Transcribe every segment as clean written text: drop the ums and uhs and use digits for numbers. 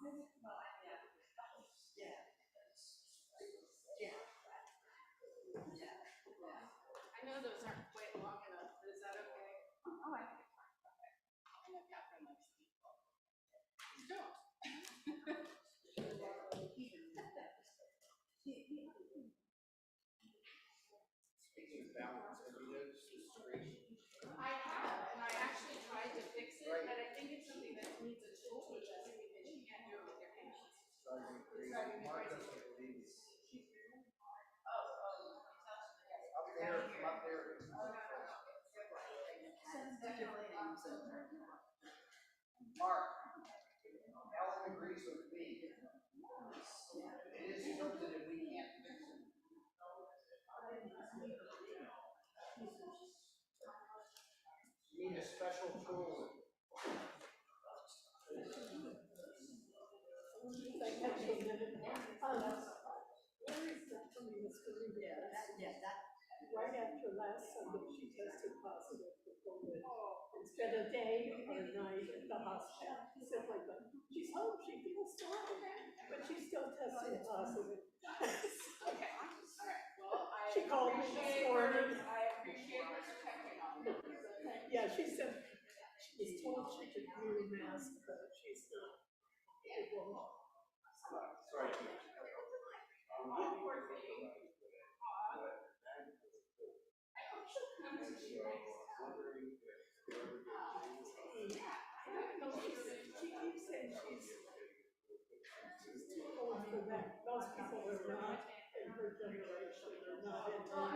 I know those aren't quite long enough, but is that okay? Oh, I think it's fine. Okay. I know Catherine likes to eat. Don't. I have, and I actually tried to fix it, but I think it's something that needs a tool because you can't do it with your hands. It's driving me crazy. Up there. Mark, Ellen agrees with me. It is something that we can't fix. You need a special tool. Right after last Sunday, she tested positive for COVID. And spent a day or a night at the hospital. Said like that. She's home, she feels fine, but she's still testing positive. Okay, all right. Well, She called me this morning. I appreciate her checking on me. Yeah, she said she was told she could wear a mask, but she's not able. Sorry. Oh, poor thing. I hope she'll come to you next time. Yeah, She keeps saying she's too old for that. Most people are not in her generation, are not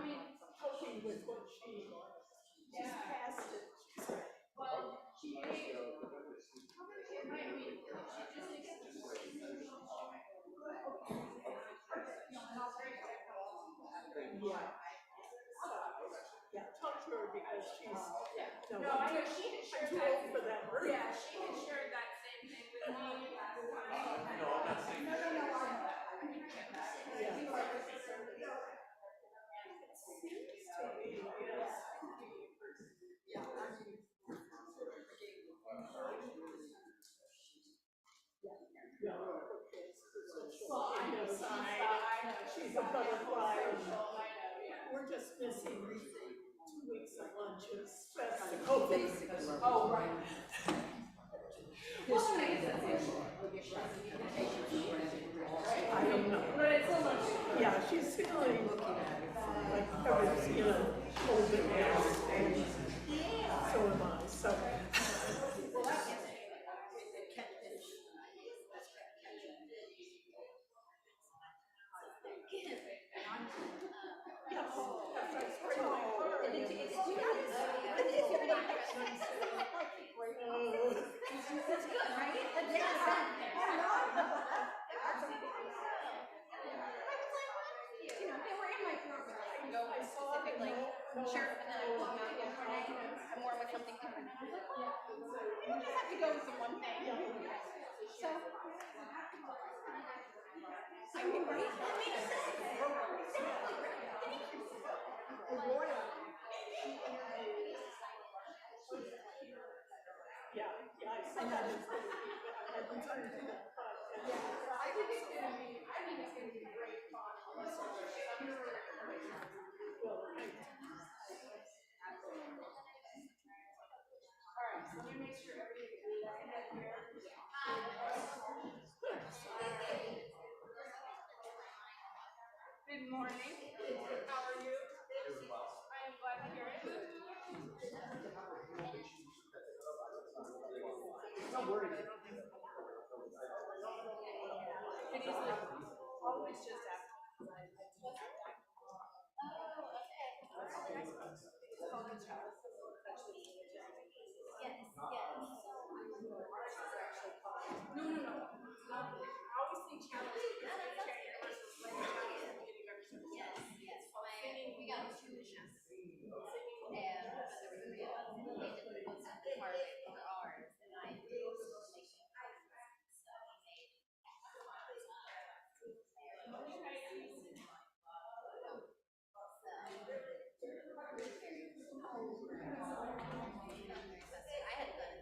in coping with what she's past it. Well, she may, it might be, she just needs to Yeah, talk to her because she's no, I know she had shared too old for that word. Yeah, she had shared that same thing with me last time. No, I'm not saying No, I know that. I mean, I get that. Yeah. You are concerned. Seems to be, yes. Well, I know she's a butterfly. We're just missing 2 weeks of lunches. That's the COVID. Oh, right. I don't know. But it's a lunch. Yeah, she's feeling like everything's, you know, holding mask, and so am I. So. Sure, and then I pulled out yesterday. I'm more with something different. I was like, well, I just have to go with the one thing. So, I mean, right? That makes sense. Yeah, I said that is going to be, I think it's going to be Great fun. well, Alright, so let me make sure everything is right here. Good morning. How are you? I am glad to hear it. Don't worry. It is always just after. No. I always think challenge versus We got 2 issues. And there were 3 of us. They did the most part for ours, and I did I had done it.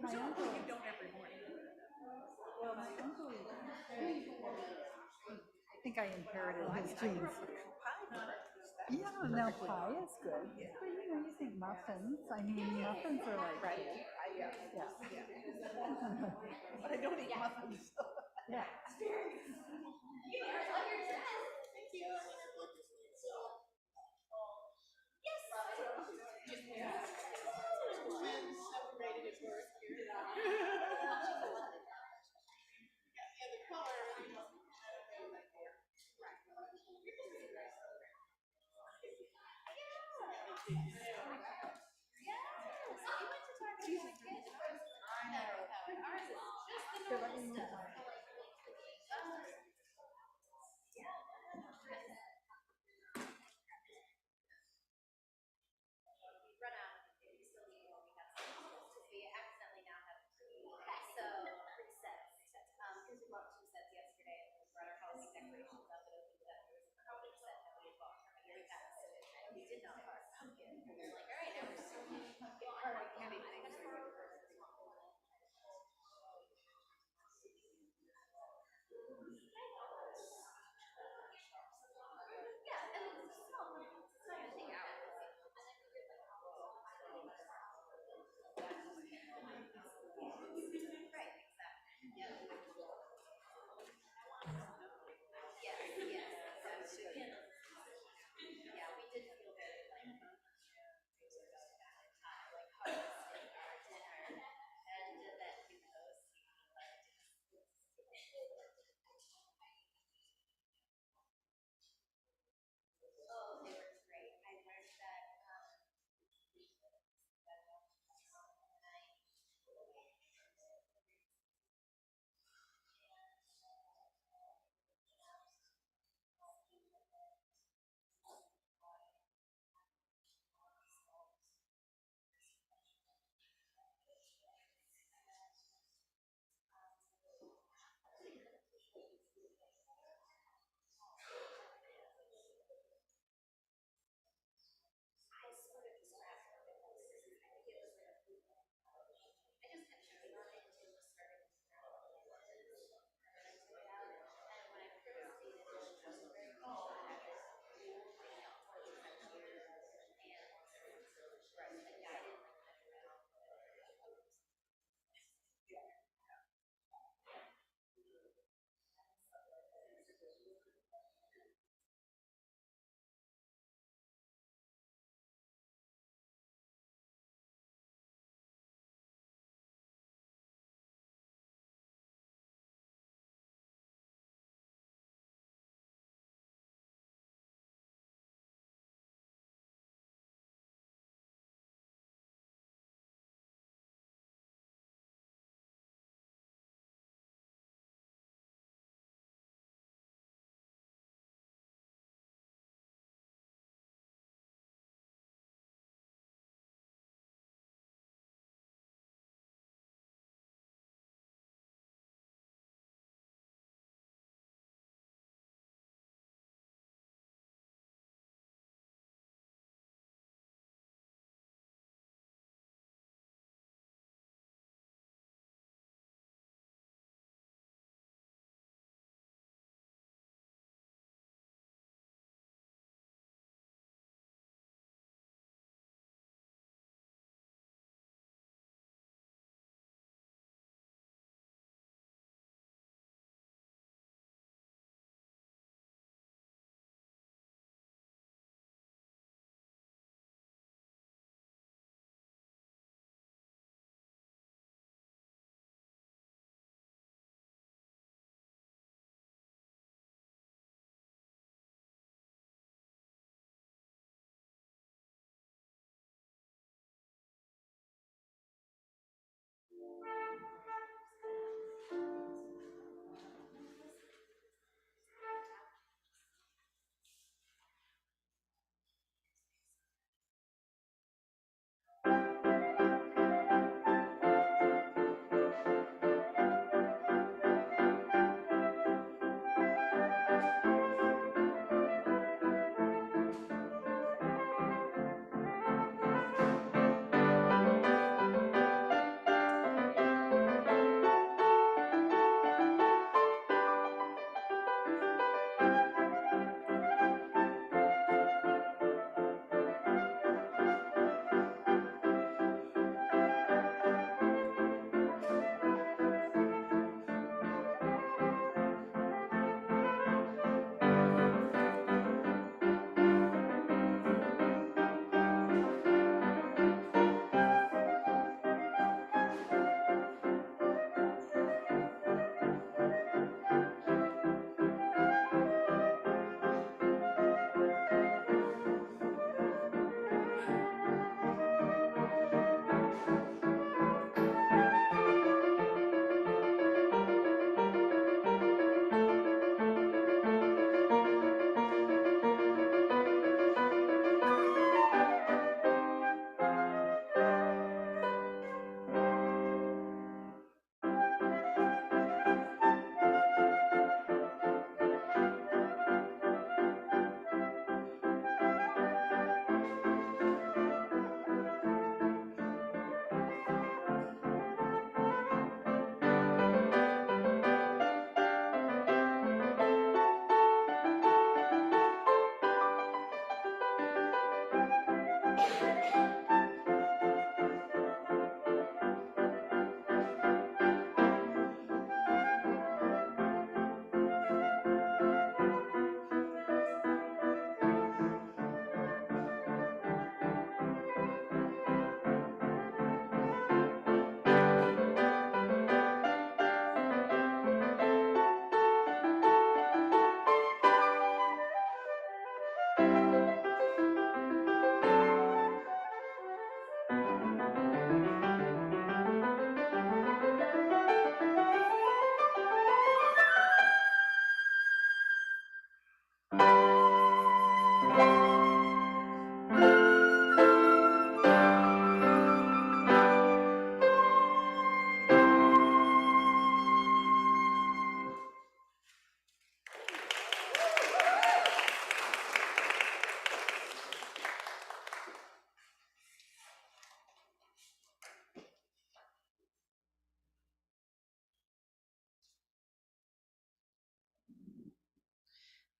My uncle, you don't every morning. Well, my uncle, I think I inherited his genes. Yeah, now pie is good. But you think muffins. I mean, muffins are like, Right. yeah. But I don't eat muffins. Yeah.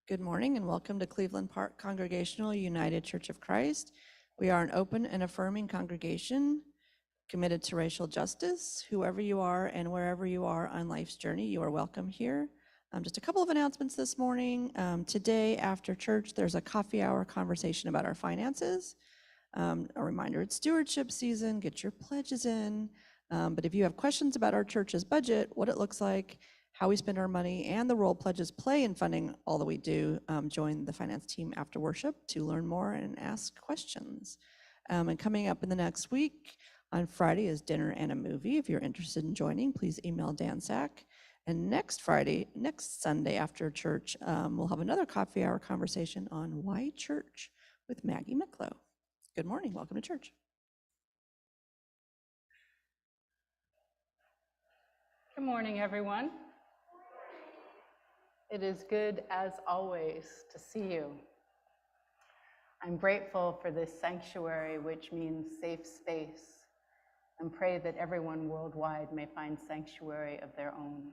Good morning and welcome to Cleveland Park Congregational United Church of Christ. We are an open and affirming congregation committed to racial justice. Whoever you are and wherever you are on life's journey, you are welcome here. Just a couple of announcements this morning. Today after church, there's a coffee hour conversation about our finances. A reminder, it's stewardship season, get your pledges in. But if you have questions about our church's budget, what it looks like, how we spend our money, and the role pledges play in funding all that we do, join the finance team after worship to learn more and ask questions. And coming up in the next week, on Friday is dinner and a movie. If you're interested in joining, please email Dan Sack. And next Sunday after church, we'll have another coffee hour conversation on why church with Maggie Micklow. Good morning, welcome to church. Good morning, everyone. It is good, as always, to see you. I'm grateful for this sanctuary, which means safe space, and pray that everyone worldwide may find sanctuary of their own.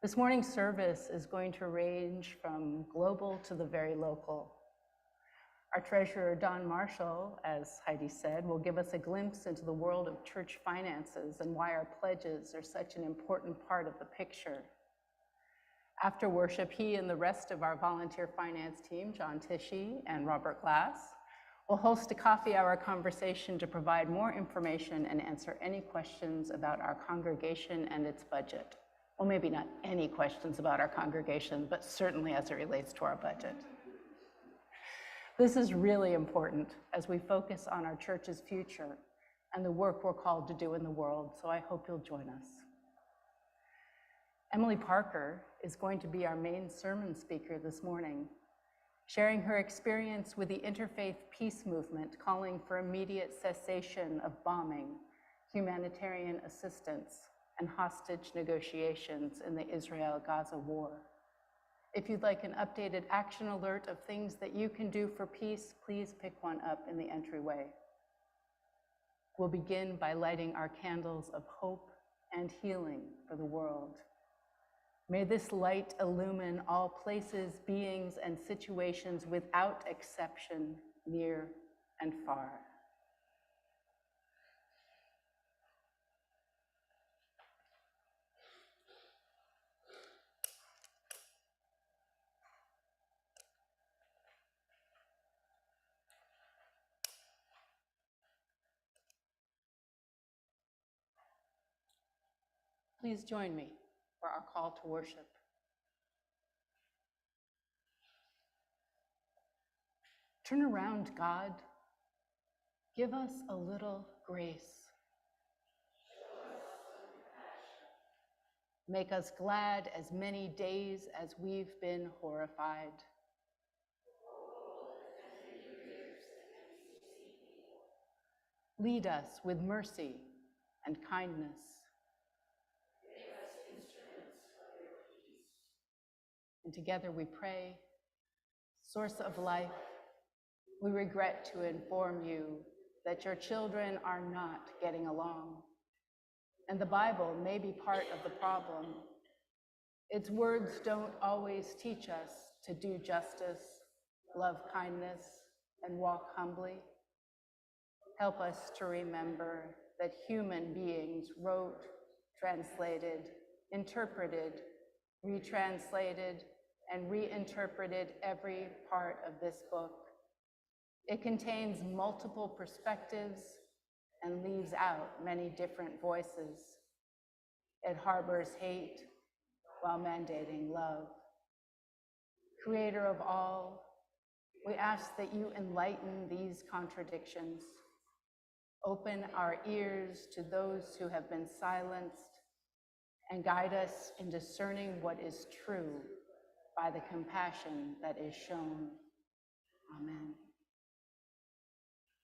This morning's service is going to range from global to the very local. Our treasurer, Don Marshall, as Heidi said, will give us a glimpse into the world of church finances and why our pledges are such an important part of the picture. After worship, he and the rest of our volunteer finance team, John Tishy and Robert Glass, will host a coffee hour conversation to provide more information and answer any questions about our congregation and its budget. Well, maybe not any questions about our congregation, but certainly as it relates to our budget. This is really important as we focus on our church's future and the work we're called to do in the world, so I hope you'll join us. Emily Parker is going to be our main sermon speaker this morning, sharing her experience with the interfaith peace movement calling for immediate cessation of bombing, humanitarian assistance, and hostage negotiations in the Israel-Gaza war. If you'd like an updated action alert of things that you can do for peace, please pick one up in the entryway. We'll begin by lighting our candles of hope and healing for the world. May this light illumine all places, beings, and situations without exception, near and far. Please join me for our call to worship. Turn around, God. Give us a little grace. Make us glad as many days as we've been horrified. Lead us with mercy and kindness. And together we pray, Source of life, we regret to inform you that your children are not getting along, and the Bible may be part of the problem. Its words don't always teach us to do justice, love kindness, and walk humbly. Help us to remember that human beings wrote, translated, interpreted, retranslated, and reinterpreted every part of this book. It contains multiple perspectives and leaves out many different voices. It harbors hate while mandating love. Creator of all, we ask that you enlighten these contradictions. Open our ears to those who have been silenced and guide us in discerning what is true by the compassion that is shown. Amen.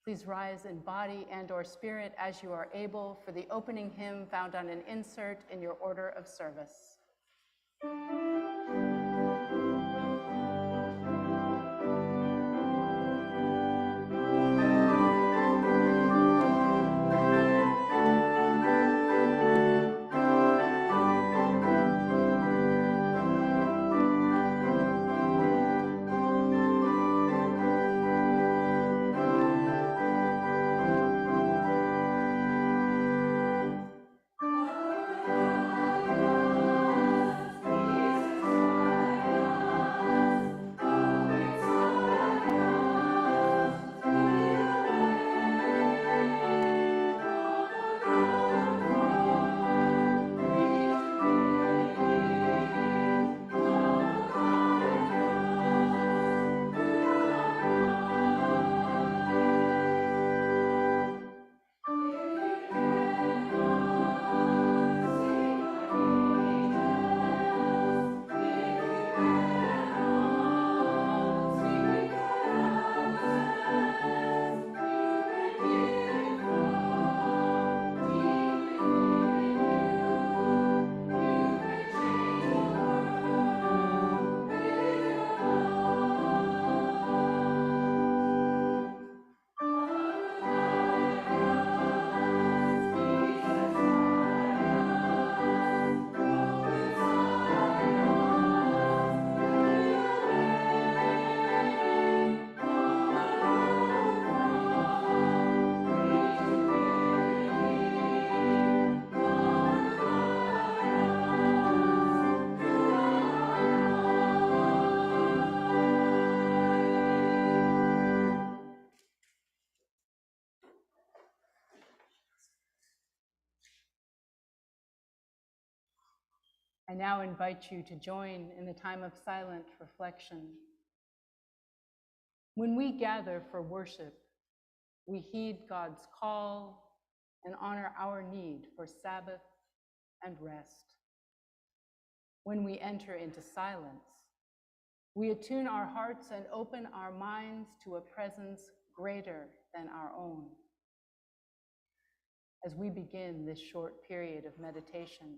Please rise in body and or spirit as you are able for the opening hymn found on an insert in your order of service. now invite you to join in the time of silent reflection. When we gather for worship, we heed God's call and honor our need for Sabbath and rest. When we enter into silence, we attune our hearts and open our minds to a presence greater than our own. As we begin this short period of meditation,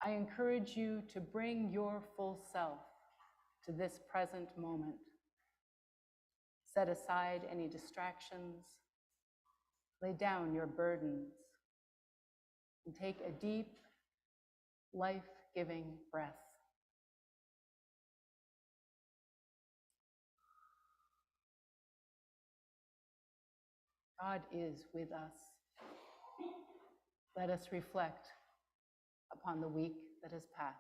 I encourage you to bring your full self to this present moment. Set aside any distractions, lay down your burdens, and take a deep, life-giving breath. God is with us. Let us reflect upon the week that has passed.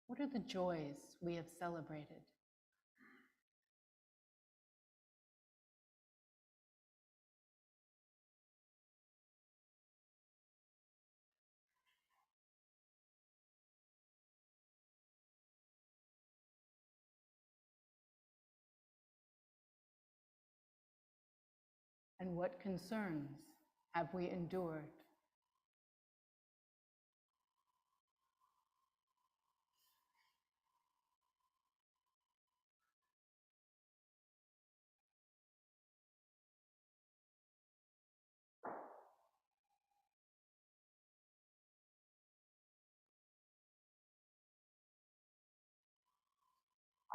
What are the joys we have celebrated? And what concerns have we endured?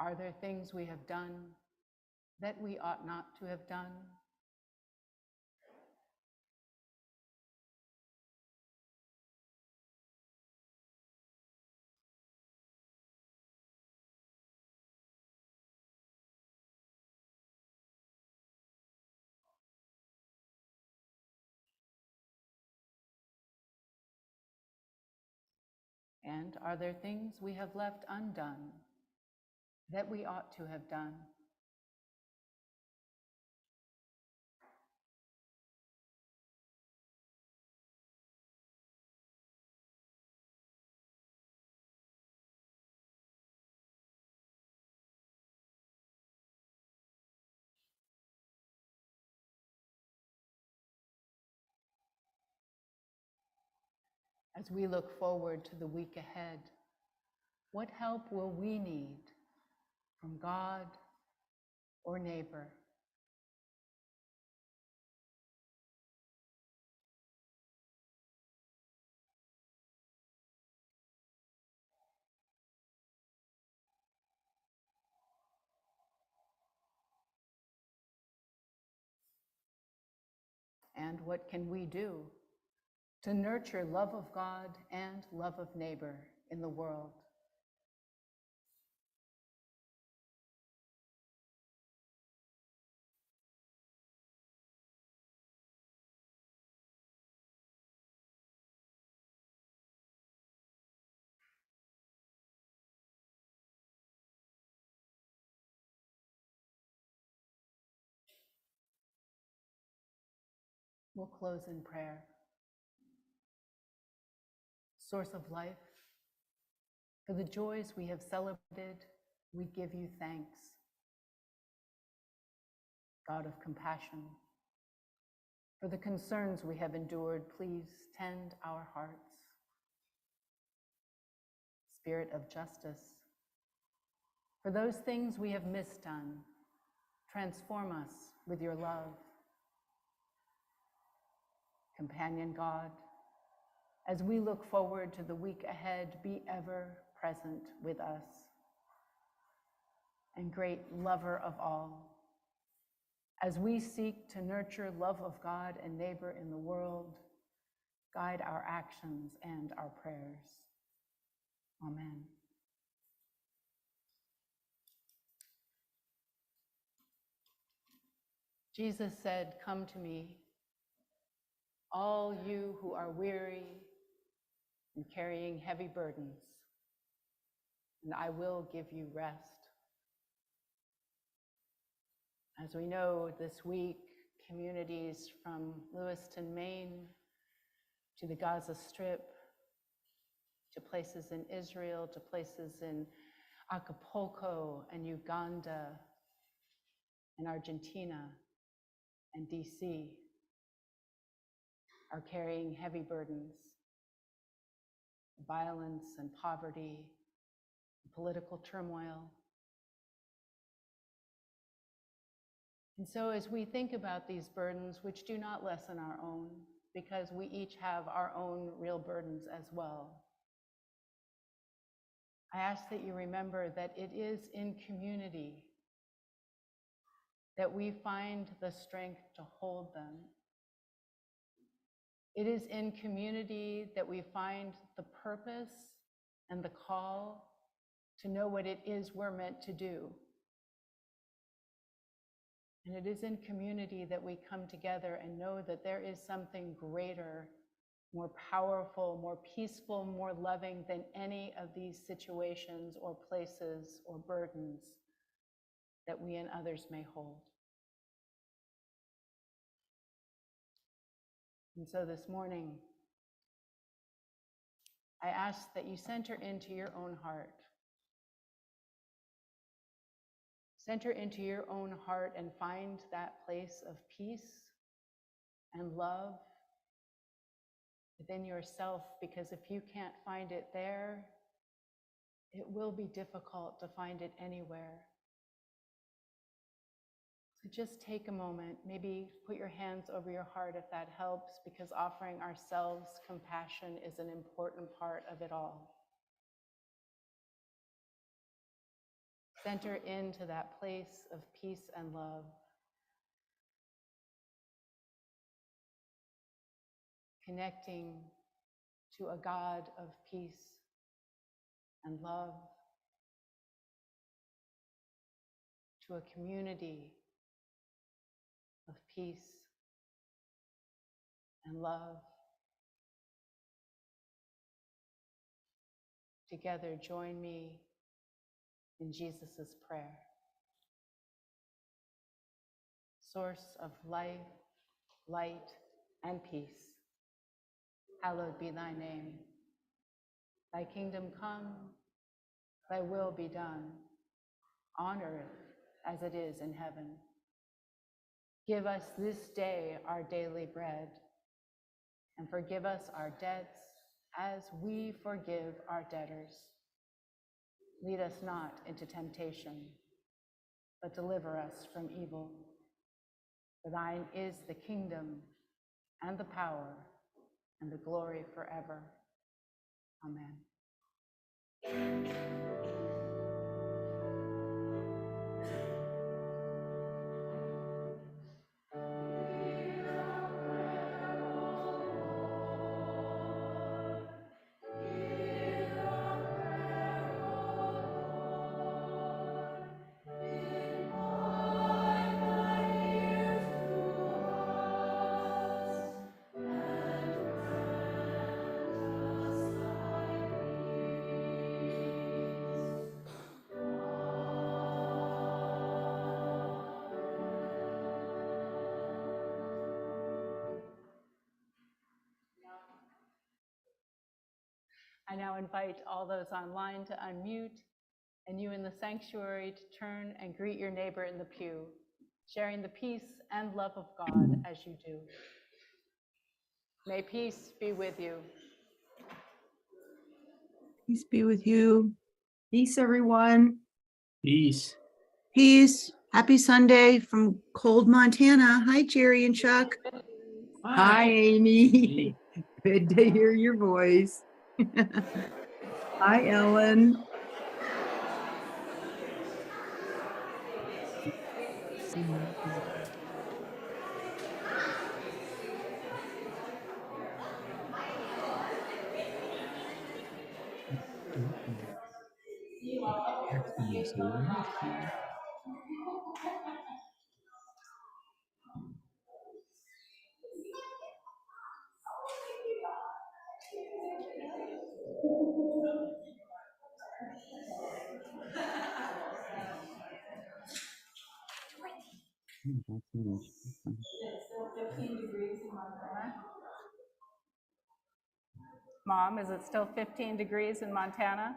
Are there things we have done that we ought not to have done? And are there things we have left undone that we ought to have done? As we look forward to the week ahead, what help will we need from God or neighbor? And what can we do to nurture love of God and love of neighbor in the world? We'll close in prayer. Source of life, for the joys we have celebrated, we give you thanks. God of compassion, for the concerns we have endured, please tend our hearts. Spirit of justice, for those things we have misdone, transform us with your love. Companion God, as we look forward to the week ahead, be ever present with us. And great lover of all, as we seek to nurture love of God and neighbor in the world, guide our actions and our prayers. Amen. Jesus said, "Come to me, all you who are weary and carrying heavy burdens, and I will give you rest." As we know, this week, communities from Lewiston, Maine, to the Gaza Strip, to places in Israel, to places in Acapulco and Uganda and Argentina and DC are carrying heavy burdens, violence and poverty, political turmoil. And so as we think about these burdens, which do not lessen our own, because we each have our own real burdens as well, I ask that you remember that it is in community that we find the strength to hold them. It is in community that we find the purpose and the call to know what it is we're meant to do. And it is in community that we come together and know that there is something greater, more powerful, more peaceful, more loving than any of these situations or places or burdens that we and others may hold. And so this morning, I ask that you center into your own heart. Center into your own heart and find that place of peace and love within yourself, because if you can't find it there, it will be difficult to find it anywhere. So just take a moment, maybe put your hands over your heart if that helps, because offering ourselves compassion is an important part of it all. Center into that place of peace and love. Connecting to a God of peace and love, to a community of peace and love. Together, join me in Jesus' prayer. Source of life, light, and peace, hallowed be thy name. Thy kingdom come, thy will be done, on earth as it is in heaven. Give us this day our daily bread, and forgive us our debts as we forgive our debtors. Lead us not into temptation, but deliver us from evil. For thine is the kingdom and the power and the glory forever. Amen. I now invite all those online to unmute, and you in the sanctuary to turn and greet your neighbor in the pew, sharing the peace and love of God as you do. May peace be with you. Peace be with you. Peace, everyone. Peace. Peace. Happy Sunday from cold Montana. Hi, Jerry and Chuck. Hi, Amy. Good to hear your voice. Hi, Ellen. Mom, is it still 15 degrees in Montana?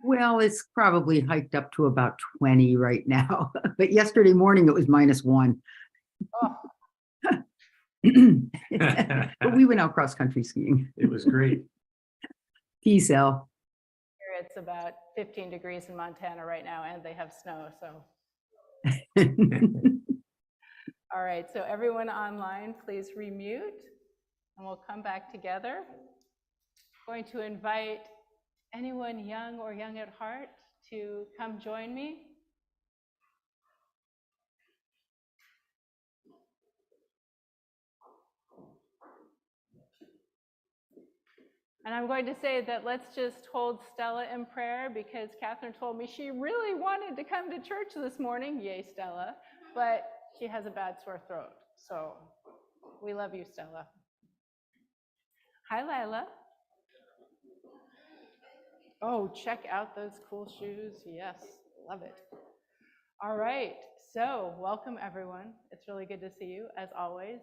Well, it's probably hiked up to about 20 right now, but yesterday morning it was -1. Oh, But we went out cross-country skiing. It was great. Peace, El. here it's about 15 degrees in Montana right now, and they have snow, so. All right, so everyone online, please remute, and we'll come back together. Going to invite anyone young or young at heart to come join me. And I'm going to say that let's just hold Stella in prayer, because Catherine told me she really wanted to come to church this morning. Yay, Stella. But she has a bad sore throat. So we love you, Stella. Hi, Lila. Oh, check out those cool shoes. Yes, love it. All right, so welcome everyone. It's really good to see you as always.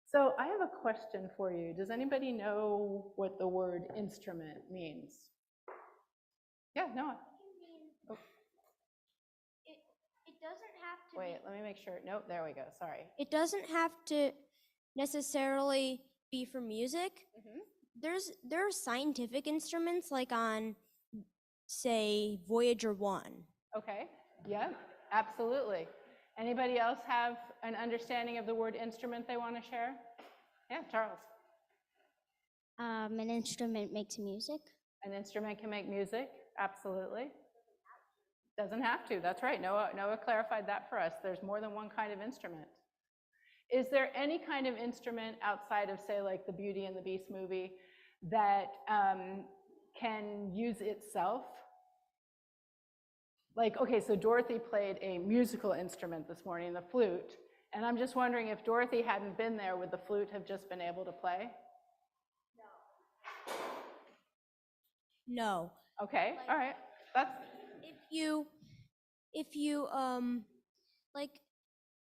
So I have a question for you. Does anybody know what the word instrument means? Yeah, Noah. Oh. It doesn't have to Wait, let me make sure. Nope, there we go. Sorry. It doesn't have to necessarily be for music. Mhm. There are scientific instruments like on, say, Voyager 1. Okay, yeah, absolutely. Anybody else have an understanding of the word instrument they want to share? Yeah, Charles. An instrument makes music. An instrument can make music, absolutely. Doesn't have to, that's right. Noah clarified that for us. There's more than one kind of instrument. Is there any kind of instrument outside of, say, like the Beauty and the Beast movie that can use itself? Like, okay, so Dorothy played a musical instrument this morning, the flute, and I'm just wondering if Dorothy hadn't been there, would the flute have just been able to play? No. Okay, all right, that's... If you like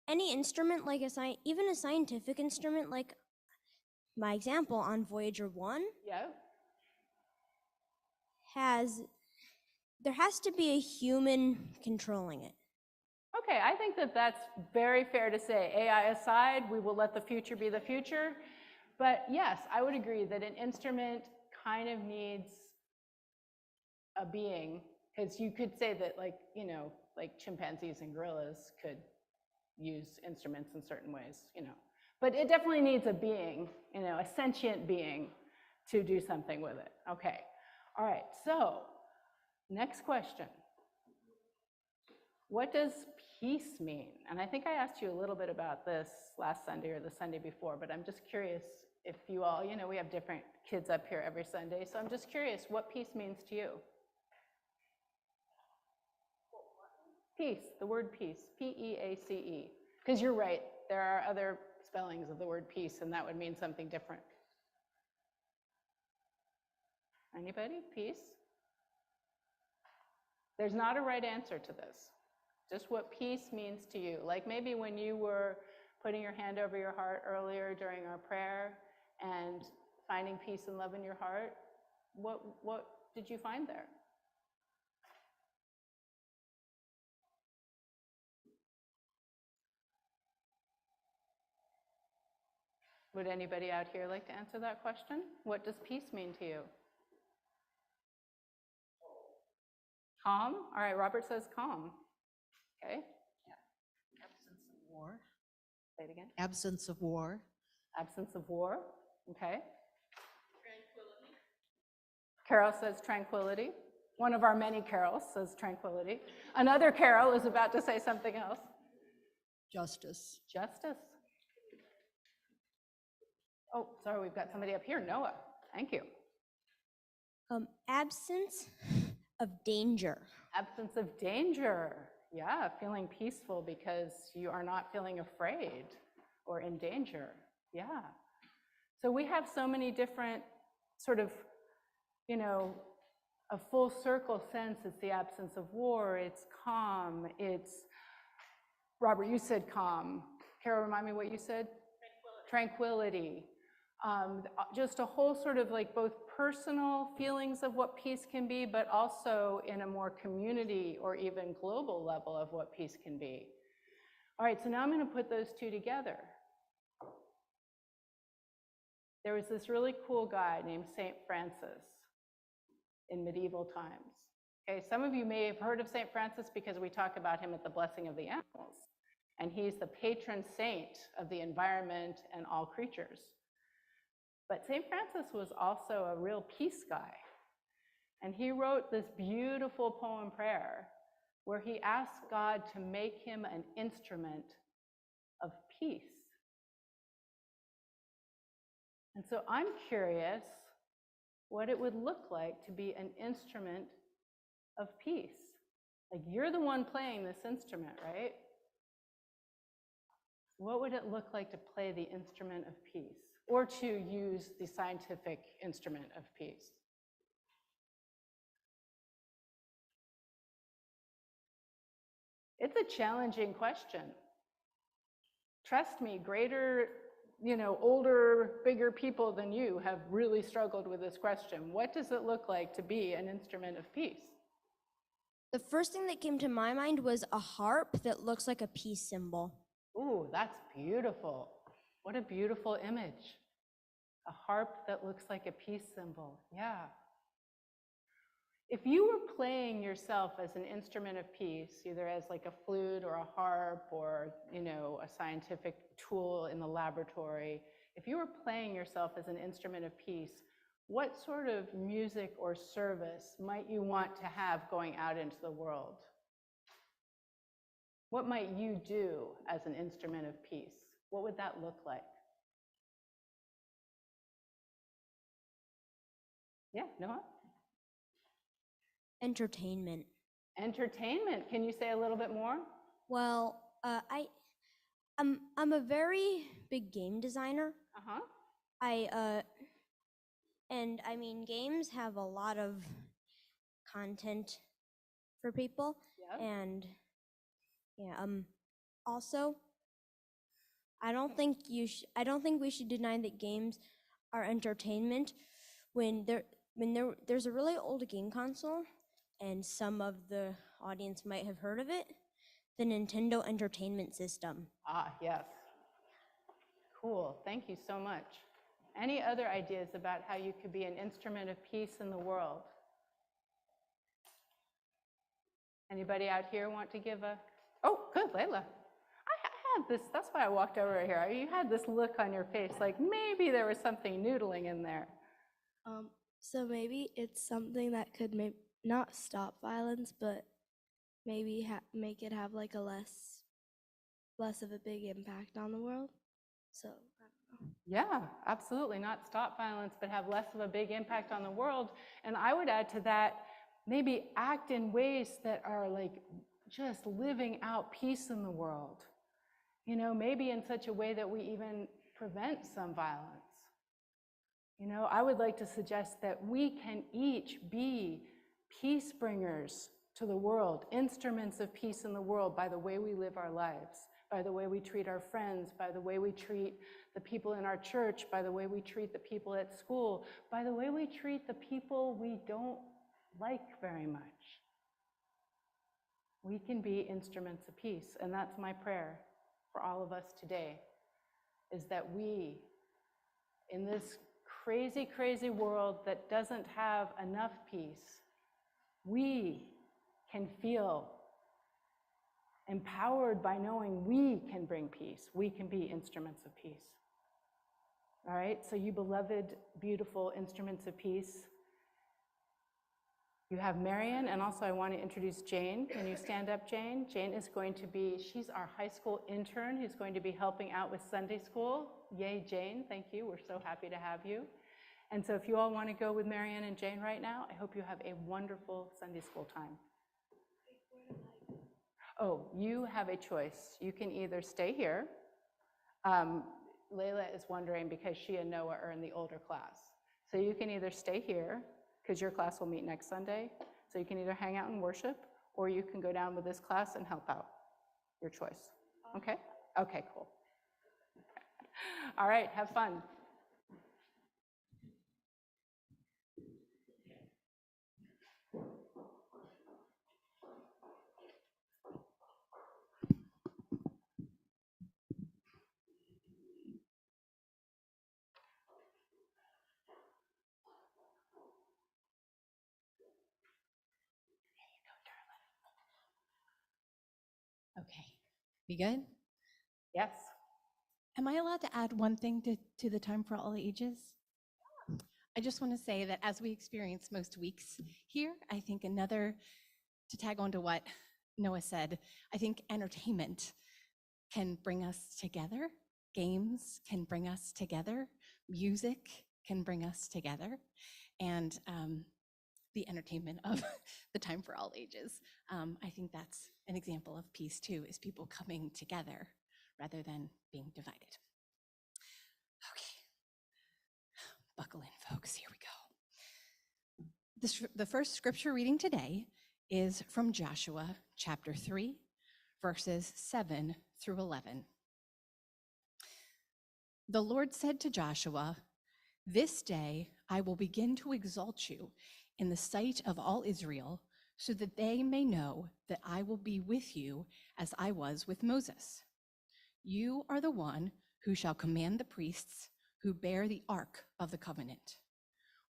any instrument, like even a scientific instrument, like my example on Voyager 1, Yeah. there has to be a human controlling it. Okay, I think that that's very fair to say. AI aside, we will let the future be the future. But yes, I would agree that an instrument kind of needs a being, because you could say that, like, you know, like chimpanzees and gorillas could use instruments in certain ways, you know. But it definitely needs a being, you know, a sentient being to do something with it. Okay, all right, so next question. What does peace mean? And I think I asked you a little bit about this last Sunday or the Sunday before, but I'm just curious if you all, you know, we have different kids up here every Sunday, so I'm just curious what peace means to you. Peace, the word peace, P-E-A-C-E. Because you're right, there are other spellings of the word peace, and that would mean something different. Anybody? Peace? There's not a right answer to this. Just what peace means to you. Like maybe when you were putting your hand over your heart earlier during our prayer and finding peace and love in your heart, what did you find there? Would anybody out here like to answer that question? What does peace mean to you? Calm? All right, Robert says calm. Okay. Absence of war. Say it again. Absence of war. Absence of war. Okay. Tranquility. Carol says tranquility. One of our many carols says tranquility. Another Carol is about to say something else. Justice. Justice. Oh, sorry, we've got somebody up here. Noah. Thank you. Absence of danger. Absence of danger. Yeah, feeling peaceful because you are not feeling afraid or in danger. Yeah. So we have so many different sort of, you know, a full circle sense. It's the absence of war, it's calm, it's, Robert, you said calm. Carol, remind me what you said? Tranquility. Just a whole sort of like both personal feelings of what peace can be, but also in a more community or even global level of what peace can be. All right, so now I'm going to put those two together. There was this really cool guy named St. Francis in medieval times. Okay, some of you may have heard of St. Francis because we talk about him at the Blessing of the Animals. And he's the patron saint of the environment and all creatures. But St. Francis was also a real peace guy. And he wrote this beautiful poem prayer where he asked God to make him an instrument of peace. And so I'm curious what it would look like to be an instrument of peace. Like, you're the one playing this instrument, right? What would it look like to play the instrument of peace, or to use the scientific instrument of peace? It's a challenging question. Trust me, greater, older, bigger people than you have really struggled with this question. What does it look like to be an instrument of peace? The first thing that came to my mind was a harp that looks like a peace symbol. Ooh, that's beautiful. What a beautiful image. A harp that looks like a peace symbol. Yeah. If you were playing yourself as an instrument of peace, either as like a flute or a harp or, a scientific tool in the laboratory, if you were playing yourself as an instrument of peace, what sort of music or service might you want to have going out into the world? What might you do as an instrument of peace? What would that look like? Yeah, Noah? Entertainment. Entertainment. Can you say a little bit more? Well, I'm a very big game designer. Uh-huh. And I mean, games have a lot of content for people. Yep. And yeah, also, I don't think we should deny that games are entertainment when there's a really old game console, and some of the audience might have heard of it, the Nintendo Entertainment System. Ah, yes. Cool, thank you so much. Any other ideas about how you could be an instrument of peace in the world? Anybody out here want to give a, oh, good, Layla. I had this, that's why I walked over here. You had this look on your face, like maybe there was something noodling in there. So maybe it's something that could not stop violence, but maybe make it have like a less of a big impact on the world. So I don't know. Yeah, absolutely. Not stop violence, but have less of a big impact on the world. And I would add to that, maybe act in ways that are like just living out peace in the world. Maybe in such a way that we even prevent some violence. I would like to suggest that we can each be peace bringers to the world, instruments of peace in the world by the way we live our lives, by the way we treat our friends, by the way we treat the people in our church, by the way we treat the people at school, by the way we treat the people we don't like very much. We can be instruments of peace, and that's my prayer for all of us today, is that we, in this crazy, crazy world that doesn't have enough peace, we can feel empowered by knowing we can bring peace. We can be instruments of peace. All right, so you beloved, beautiful instruments of peace, you have Marion, and also I want to introduce Jane. Can you stand up, Jane? Jane is going to be, she's our high school intern who's going to be helping out with Sunday school. Yay, Jane, thank you. We're so happy to have you. And so if you all want to go with Marianne and Jane right now, I hope you have a wonderful Sunday school time. Oh, you have a choice. You can either stay here. Layla is wondering because she and Noah are in the older class. So you can either stay here because your class will meet next Sunday. So you can either hang out and worship, or you can go down with this class and help out. Your choice. Okay? Okay, cool. All right, have fun. Okay, we good? Yes. Am I allowed to add one thing to the time for all ages? I just want to say that as we experience most weeks here, I think another, to tag on to what Noah said, I think entertainment can bring us together. Games can bring us together. Music can bring us together. And the entertainment of the time for all ages. I think that's an example of peace too, is people coming together rather than being divided. Okay, buckle in, folks, here we go. The first scripture reading today is from Joshua chapter 3, verses 7 through 11. The Lord said to Joshua, "This day I will begin to exalt you in the sight of all Israel, so that they may know that I will be with you as I was with Moses. You are the one who shall command the priests who bear the ark of the covenant.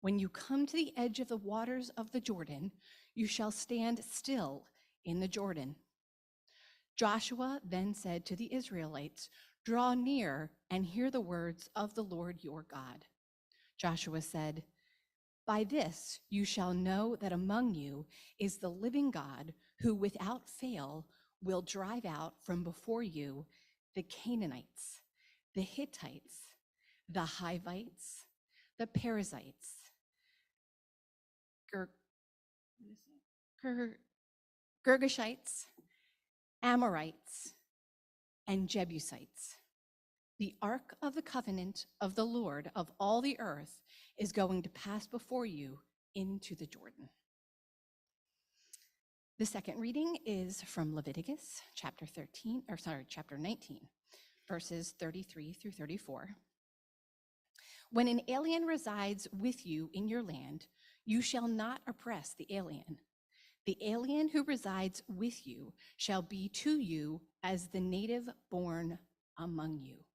When you come to the edge of the waters of the Jordan, you shall stand still in the Jordan." Joshua then said to the Israelites, "Draw near and hear the words of the Lord your God." Joshua said, "By this you shall know that among you is the living God, who without fail will drive out from before you the Canaanites, the Hittites, the Hivites, the Perizzites, Girgashites, Amorites, and Jebusites. The ark of the covenant of the Lord of all the earth is going to pass before you into the Jordan." The second reading is from Leviticus chapter 19, verses 33 through 34. "When an alien resides with you in your land, you shall not oppress the alien. The alien who resides with you shall be to you as the native born among you.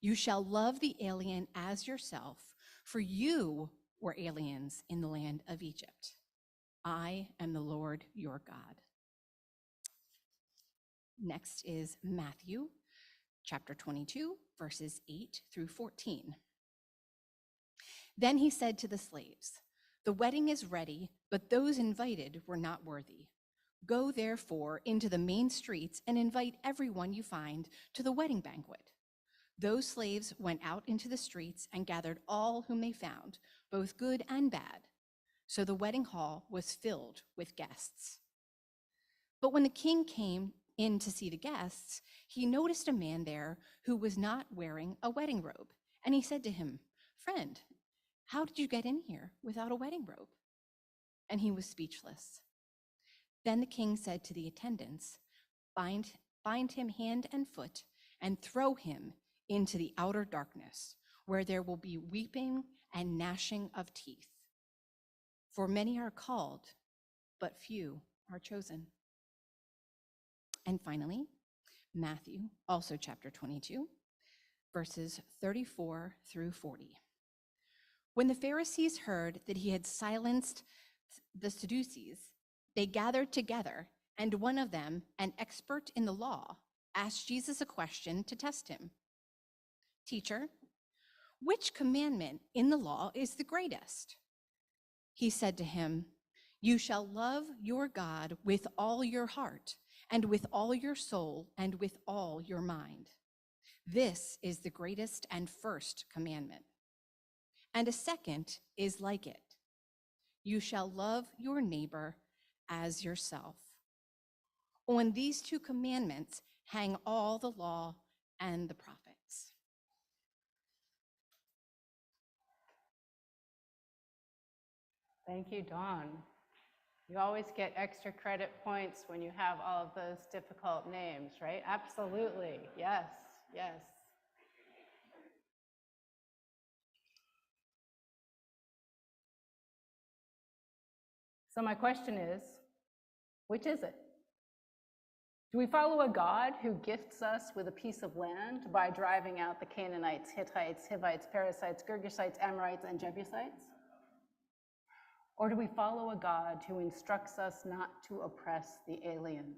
You shall love the alien as yourself, for you were aliens in the land of Egypt. I am the Lord your God." Next is Matthew chapter 22, verses 8 through 14. "Then he said to the slaves, 'The wedding is ready, but those invited were not worthy. Go therefore into the main streets and invite everyone you find to the wedding banquet.' Those slaves went out into the streets and gathered all whom they found, both good and bad. So the wedding hall was filled with guests. But when the king came in to see the guests, he noticed a man there who was not wearing a wedding robe. And he said to him, 'Friend, how did you get in here without a wedding robe?' And he was speechless. Then the king said to the attendants, 'Bind him hand and foot and throw him into the outer darkness, where there will be weeping and gnashing of teeth. For many are called, but few are chosen.'" And finally, Matthew, also chapter 22, verses 34 through 40. "When the Pharisees heard that he had silenced the Sadducees, they gathered together, and one of them, an expert in the law, asked Jesus a question to test him. 'Teacher, which commandment in the law is the greatest?' He said to him, 'You shall love your God with all your heart, and with all your soul, and with all your mind. This is the greatest and first commandment. and a second is like it. You shall love your neighbor as yourself. On these two commandments hang all the law and the prophets. Thank you, Dawn. You always get extra credit points when you have all of those difficult names, right? Absolutely. Yes, yes. So my question is, which is it? Do we follow a God who gifts us with a piece of land by driving out the Canaanites, Hittites, Hivites, Perizzites, Girgashites, Amorites, and Jebusites? Or do we follow a God who instructs us not to oppress the alien,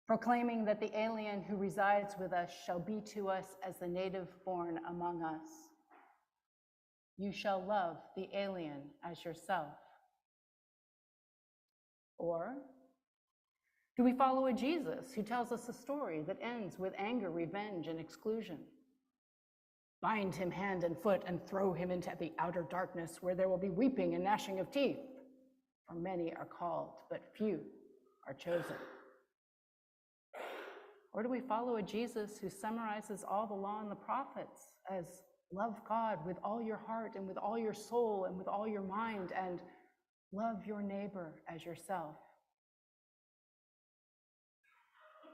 proclaiming that the alien who resides with us shall be to us as the native born among us? You shall love the alien as yourself. Or do we follow a Jesus who tells us a story that ends with anger, revenge, and exclusion? Bind him hand and foot and throw him into the outer darkness where there will be weeping and gnashing of teeth. For many are called, but few are chosen. Or do we follow a Jesus who summarizes all the law and the prophets as love God with all your heart and with all your soul and with all your mind, and love your neighbor as yourself?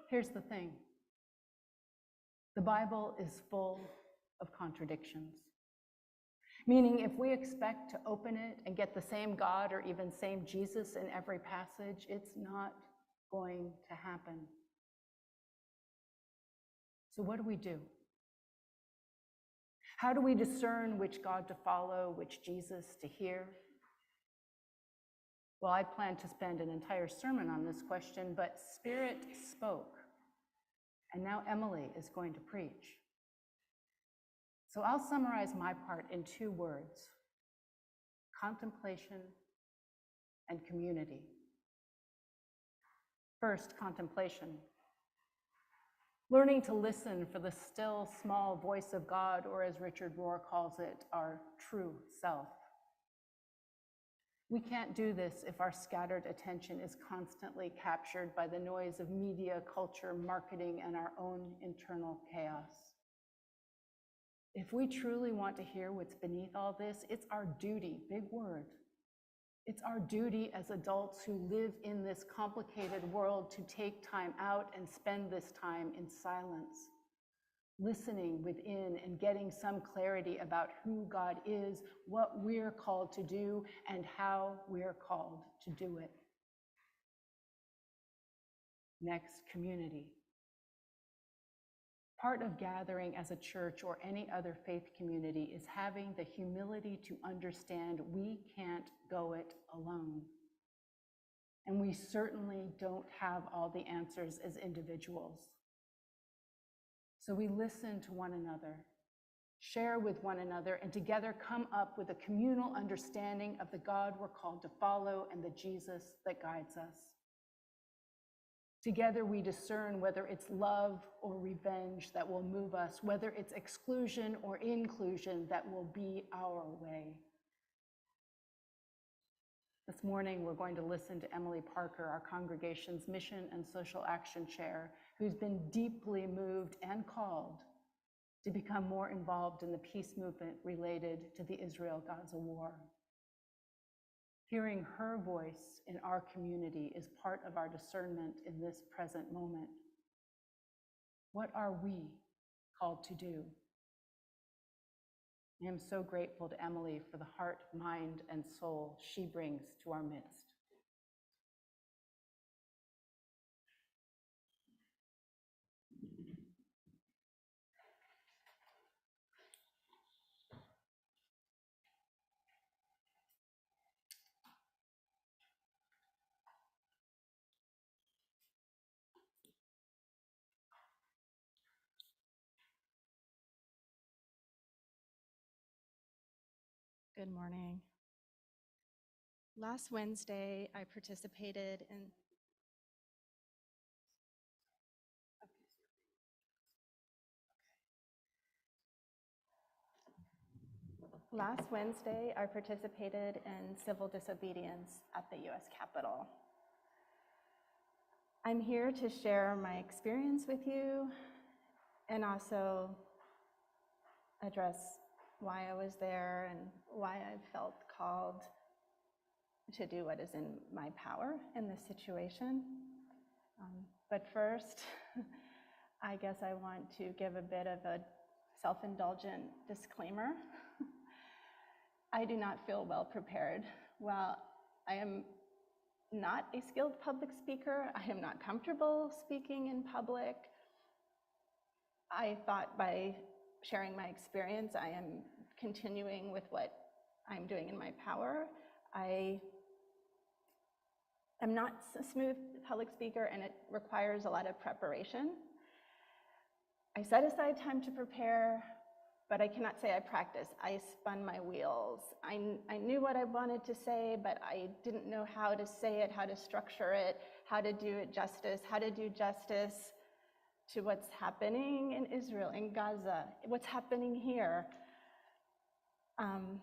Here's the thing. The Bible is full of contradictions. Meaning, if we expect to open it and get the same God or even same Jesus in every passage, it's not going to happen. So what do? How do we discern which God to follow, which Jesus to hear? Well, I plan to spend an entire sermon on this question, but Spirit spoke, and now Emily is going to preach. So I'll summarize my part in 2 words: contemplation and community. First, contemplation. Learning to listen for the still, small voice of God, or as Richard Rohr calls it, our true self. We can't do this if our scattered attention is constantly captured by the noise of media, culture, marketing, and our own internal chaos. If we truly want to hear what's beneath all this, it's our duty, big word. It's our duty as adults who live in this complicated world to take time out and spend this time in silence, listening within and getting some clarity about who God is, what we're called to do, and how we're called to do it. Next, community. Part of gathering as a church or any other faith community is having the humility to understand we can't go it alone. And we certainly don't have all the answers as individuals. So we listen to one another, share with one another, and together come up with a communal understanding of the God we're called to follow and the Jesus that guides us. Together we discern whether it's love or revenge that will move us, whether it's exclusion or inclusion that will be our way. This morning, we're going to listen to Emily Parker, our congregation's Mission and Social Action Chair, who's been deeply moved and called to become more involved in the peace movement related to the Israel-Gaza war. Hearing her voice in our community is part of our discernment in this present moment. What are we called to do? I am so grateful to Emily for the heart, mind, and soul she brings to our midst. Good morning. Last Wednesday, I participated in Last Wednesday, I participated in civil disobedience at the US Capitol. I'm here to share my experience with you and also address why I was there and why I felt called to do what is in my power in this situation. But first, I guess I want to give a bit of a self-indulgent disclaimer. I do not feel well prepared. While I am not a skilled public speaker, I am not comfortable speaking in public. I thought by sharing my experience, I am continuing with what I'm doing in my power. I am not a smooth public speaker, and it requires a lot of preparation. I set aside time to prepare, but I cannot say I practiced. I spun my wheels. I knew what I wanted to say, but I didn't know how to say it, how to structure it, how to do it justice, how to do justice to what's happening in Israel, in Gaza, what's happening here. And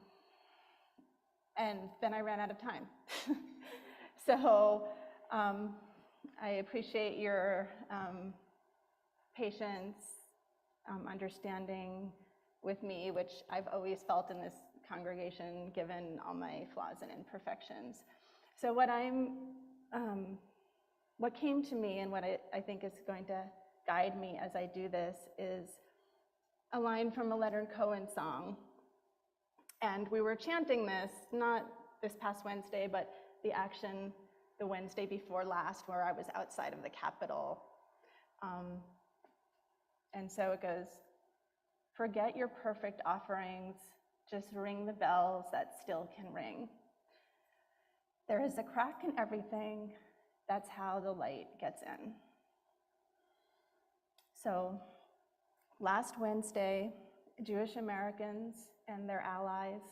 then I ran out of time. So I appreciate your patience, understanding with me, which I've always felt in this congregation, given all my flaws and imperfections. So what came to me and what I think is going to guide me as I do this is a line from a Leonard Cohen song. And we were chanting this, not this past Wednesday, but the action the Wednesday before last, where I was outside of the Capitol. And so it goes, forget your perfect offerings, just ring the bells that still can ring. There is a crack in everything, that's how the light gets in. So last Wednesday, Jewish Americans and their allies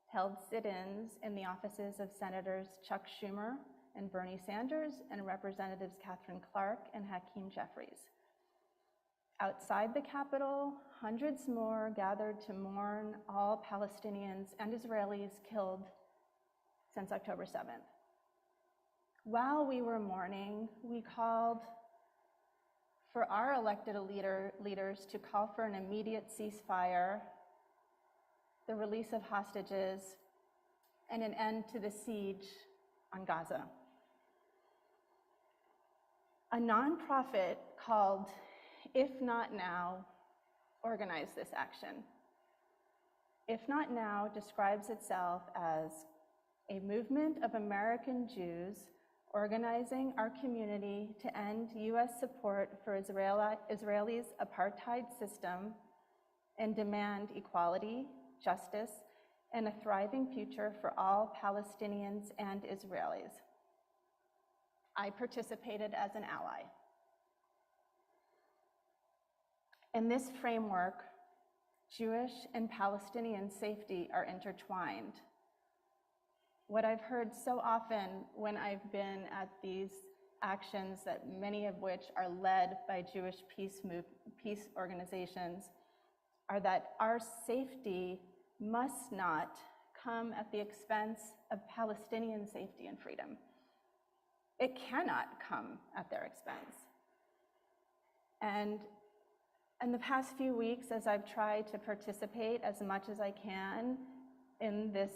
held sit-ins in the offices of Senators Chuck Schumer and Bernie Sanders and Representatives Catherine Clark and Hakeem Jeffries. Outside the Capitol, hundreds more gathered to mourn all Palestinians and Israelis killed since October 7th. While we were mourning, we called for our elected leaders to call for an immediate ceasefire, the release of hostages, and an end to the siege on Gaza. A nonprofit called If Not Now organized this action. If Not Now describes itself as a movement of American Jews organizing our community to end US support for Israel's apartheid system and demand equality, justice, and a thriving future for all Palestinians and Israelis. I participated as an ally. In this framework, Jewish and Palestinian safety are intertwined. What I've heard so often when I've been at these actions, that many of which are led by Jewish peace organizations, are that our safety must not come at the expense of Palestinian safety and freedom. It cannot come at their expense. And in the past few weeks, as I've tried to participate as much as I can in this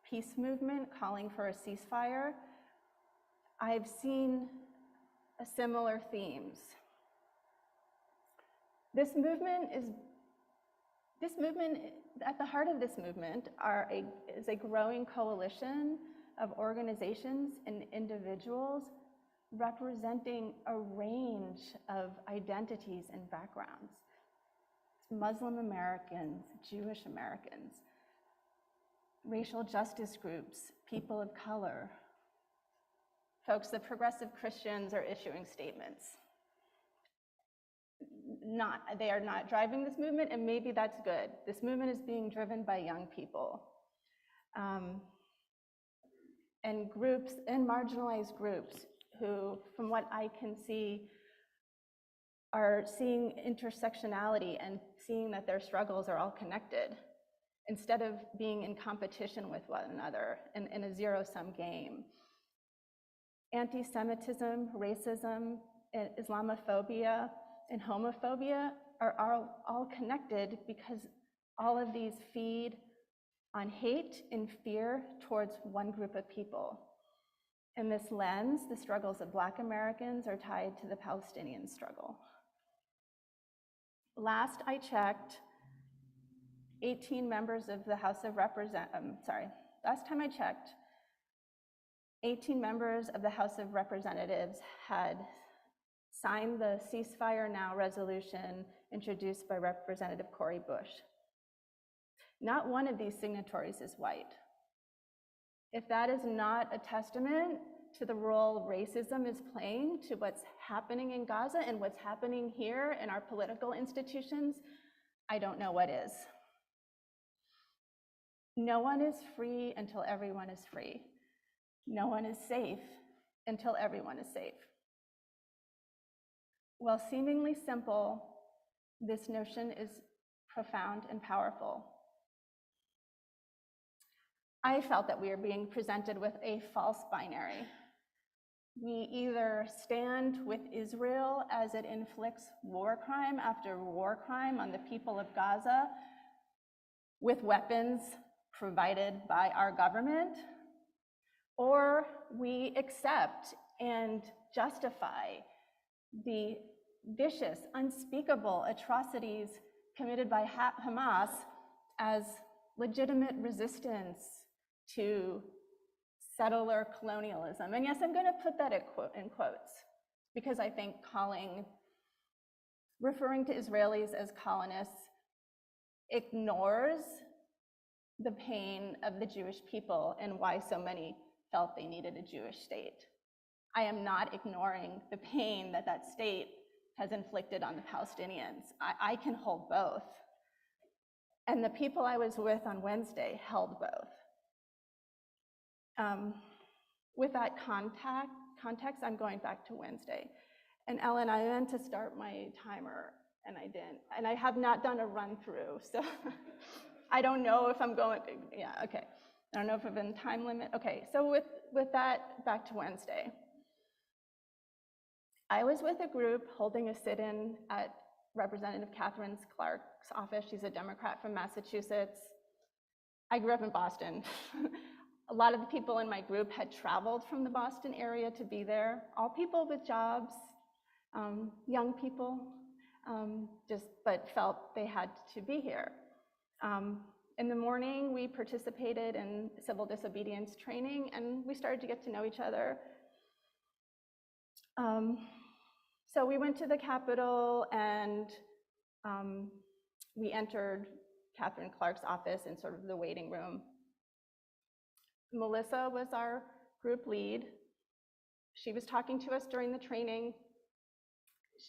peace movement calling for a ceasefire, I've seen similar themes. At the heart of this movement is a growing coalition of organizations and individuals representing a range of identities and backgrounds. Muslim Americans, Jewish Americans, racial justice groups, people of color. Folks, the progressive Christians are issuing statements. They are not driving this movement, and maybe that's good. This movement is being driven by young people. And groups, and marginalized groups who, from what I can see, are seeing intersectionality and seeing that their struggles are all connected. instead of being in competition with one another in a zero-sum game. Anti-Semitism, racism, Islamophobia, and homophobia are all connected because all of these feed on hate and fear towards one group of people. In this lens, the struggles of Black Americans are tied to the Palestinian struggle. Last I checked, 18 members of the House of last time I checked, 18 members of the House of Representatives had signed the Ceasefire Now resolution introduced by Representative Cori Bush. Not one of these signatories is white. If that is not a testament to the role racism is playing to what's happening in Gaza and what's happening here in our political institutions, I don't know what is. No one is free until everyone is free. No one is safe until everyone is safe. While seemingly simple, this notion is profound and powerful. I felt that we were being presented with a false binary. We either stand with Israel as it inflicts war crime after war crime on the people of Gaza with weapons provided by our government, or we accept and justify the vicious, unspeakable atrocities committed by Hamas as legitimate resistance to settler colonialism. And yes, I'm going to put that in quotes, because I think referring to Israelis as colonists ignores the pain of the Jewish people and why so many felt they needed a Jewish state. I am not ignoring the pain that that state has inflicted on the Palestinians. I can hold both. And the people I was with on Wednesday held both. With that context, I'm going back to Wednesday. And Ellen, I meant to start my timer and I didn't. And I have not done a run through, so I don't know if I'm going, yeah, okay. I don't know if I've been time limit. Okay, so with that, back to Wednesday. I was with a group holding a sit-in at Representative Catherine Clark's office. She's a Democrat from Massachusetts. I grew up in Boston. A lot of the people in my group had traveled from the Boston area to be there, all people with jobs, young people, but felt they had to be here. In the morning, we participated in civil disobedience training, and we started to get to know each other. So we went to the Capitol, and we entered Catherine Clark's office in sort of the waiting room. Melissa was our group lead. She was talking to us during the training.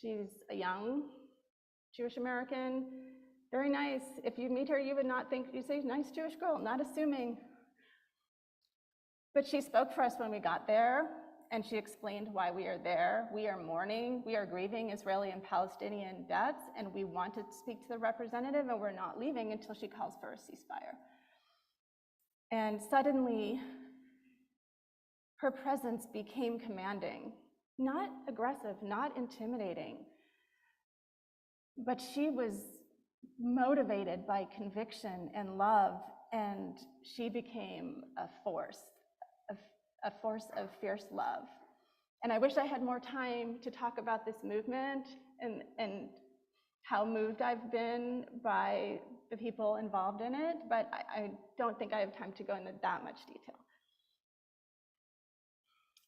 She's a young Jewish American, very nice. If you meet her, you would not think, you say, nice Jewish girl, not assuming. But she spoke for us when we got there, and she explained why we are there. We are mourning, we are grieving Israeli and Palestinian deaths, and we want to speak to the representative, and we're not leaving until she calls for a ceasefire. And suddenly, her presence became commanding, not aggressive, not intimidating, but she was motivated by conviction and love, and she became a force of fierce love. And I wish I had more time to talk about this movement and how moved I've been by the people involved in it, but I don't think I have time to go into that much detail.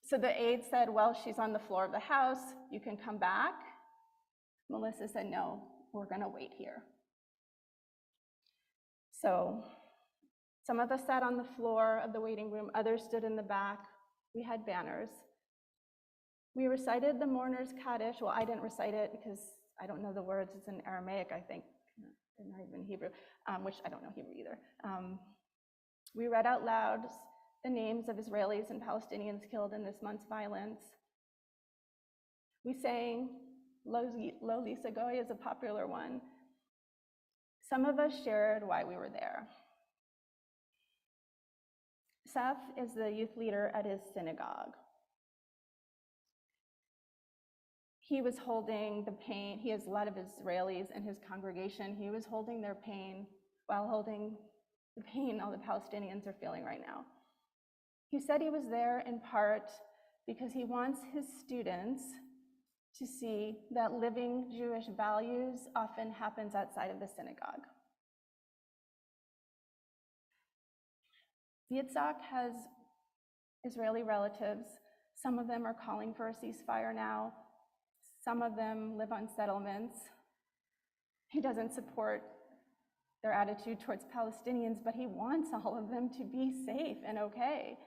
So the aide said, well, she's on the floor of the house, you can come back. Melissa said, no, we're gonna wait here. So some of us sat on the floor of the waiting room, others stood in the back. We had banners. We recited the mourner's Kaddish. Well, I didn't recite it because I don't know the words. It's in Aramaic, I think, not even Hebrew, which I don't know Hebrew either. We read out loud the names of Israelis and Palestinians killed in this month's violence. We sang Lo Lisa Goy is a popular one. Some of us shared why we were there. Seth is the youth leader at his synagogue. He was holding the pain. He has a lot of Israelis in his congregation. He was holding their pain while holding the pain all the Palestinians are feeling right now. He said he was there in part because he wants his students to see that living Jewish values often happens outside of the synagogue. Yitzhak has Israeli relatives. Some of them are calling for a ceasefire now. Some of them live on settlements. He doesn't support their attitude towards Palestinians, but he wants all of them to be safe and okay.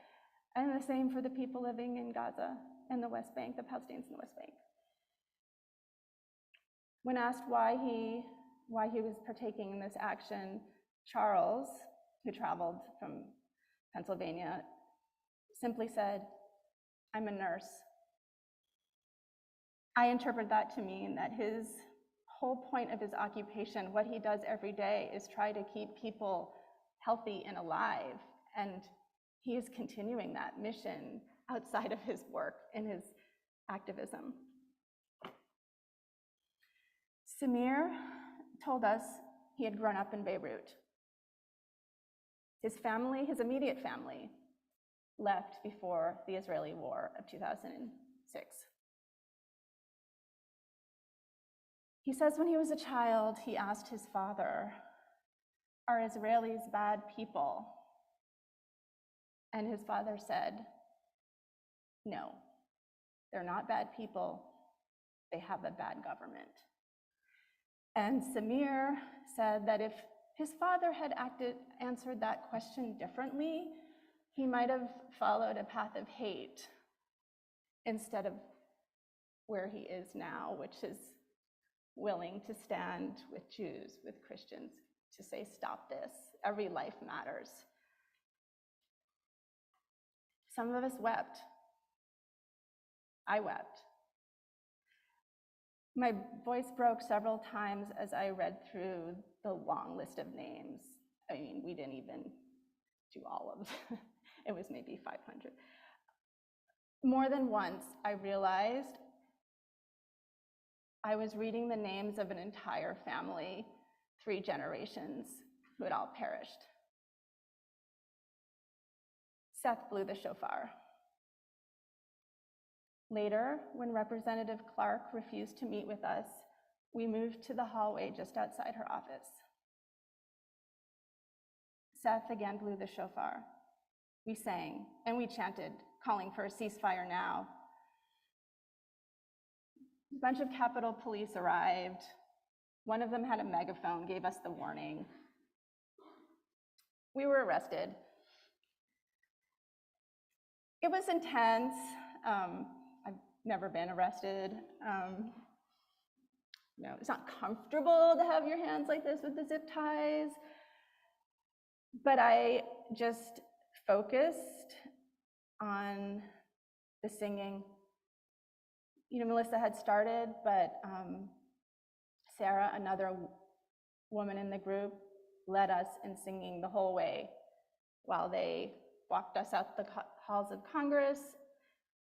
And the same for the people living in Gaza and the West Bank, the Palestinians in the West Bank. When asked why he was partaking in this action, Charles, who traveled from Pennsylvania, simply said, "I'm a nurse." I interpret that to mean that his whole point of his occupation, what he does every day, is try to keep people healthy and alive. And he is continuing that mission outside of his work and his activism. Samir told us he had grown up in Beirut. His family, his immediate family, left before the Israeli war of 2006. He says when he was a child, he asked his father, "Are Israelis bad people?" And his father said, "No, they're not bad people. They have a bad government." And Samir said that if his father had answered that question differently, he might have followed a path of hate instead of where he is now, which is willing to stand with Jews, with Christians, to say, "Stop this. Every life matters." Some of us wept. I wept. My voice broke several times as I read through the long list of names. I mean, we didn't even do all of them. It was maybe 500. More than once, I realized I was reading the names of an entire family, 3 generations, who had all perished. Seth blew the shofar. Later, when Representative Clark refused to meet with us, we moved to the hallway just outside her office. Seth again blew the shofar. We sang and we chanted, calling for a ceasefire now. A bunch of Capitol Police arrived. One of them had a megaphone, gave us the warning. We were arrested. It was intense. I've never been arrested. It's not comfortable to have your hands like this with the zip ties. But I just focused on the singing. Melissa had started, but Sarah, another woman in the group, led us in singing the whole way while they walked us out the halls of Congress,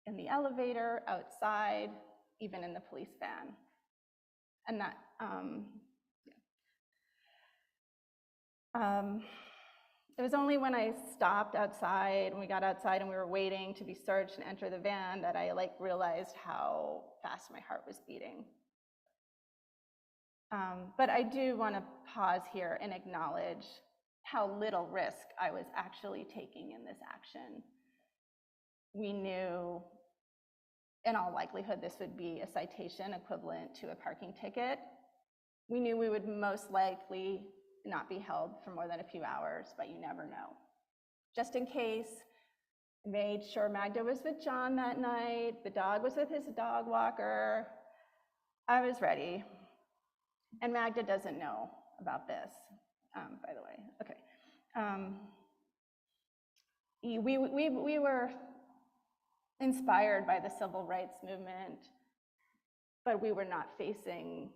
in the elevator, outside, even in the police van. And that, it was only when I stopped outside, and we got outside and we were waiting to be searched and enter the van, that I realized how fast my heart was beating. But I do want to pause here and acknowledge how little risk I was actually taking in this action. We knew, in all likelihood, this would be a citation equivalent to a parking ticket. We knew we would most likely not be held for more than a few hours, but you never know. Just in case, made sure Magda was with John that night, the dog was with his dog walker. I was ready. And Magda doesn't know about this, by the way. Okay. We were inspired by the civil rights movement, but we were not facing,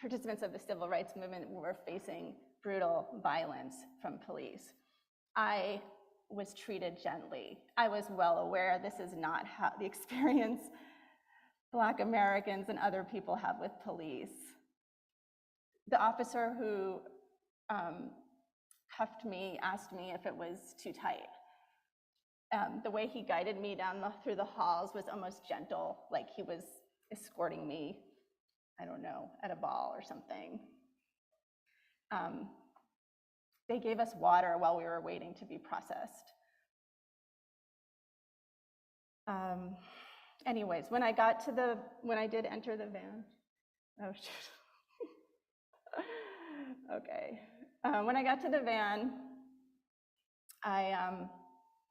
participants of the civil rights movement were facing brutal violence from police. I was treated gently. I was well aware this is not how the experience Black Americans and other people have with police. The officer who cuffed me asked me if it was too tight. The way he guided me down through the halls was almost gentle, like he was escorting me, I don't know, at a ball or something. They gave us water while we were waiting to be processed. Anyways, when I did enter the van, oh shoot. Okay. When I got to the van,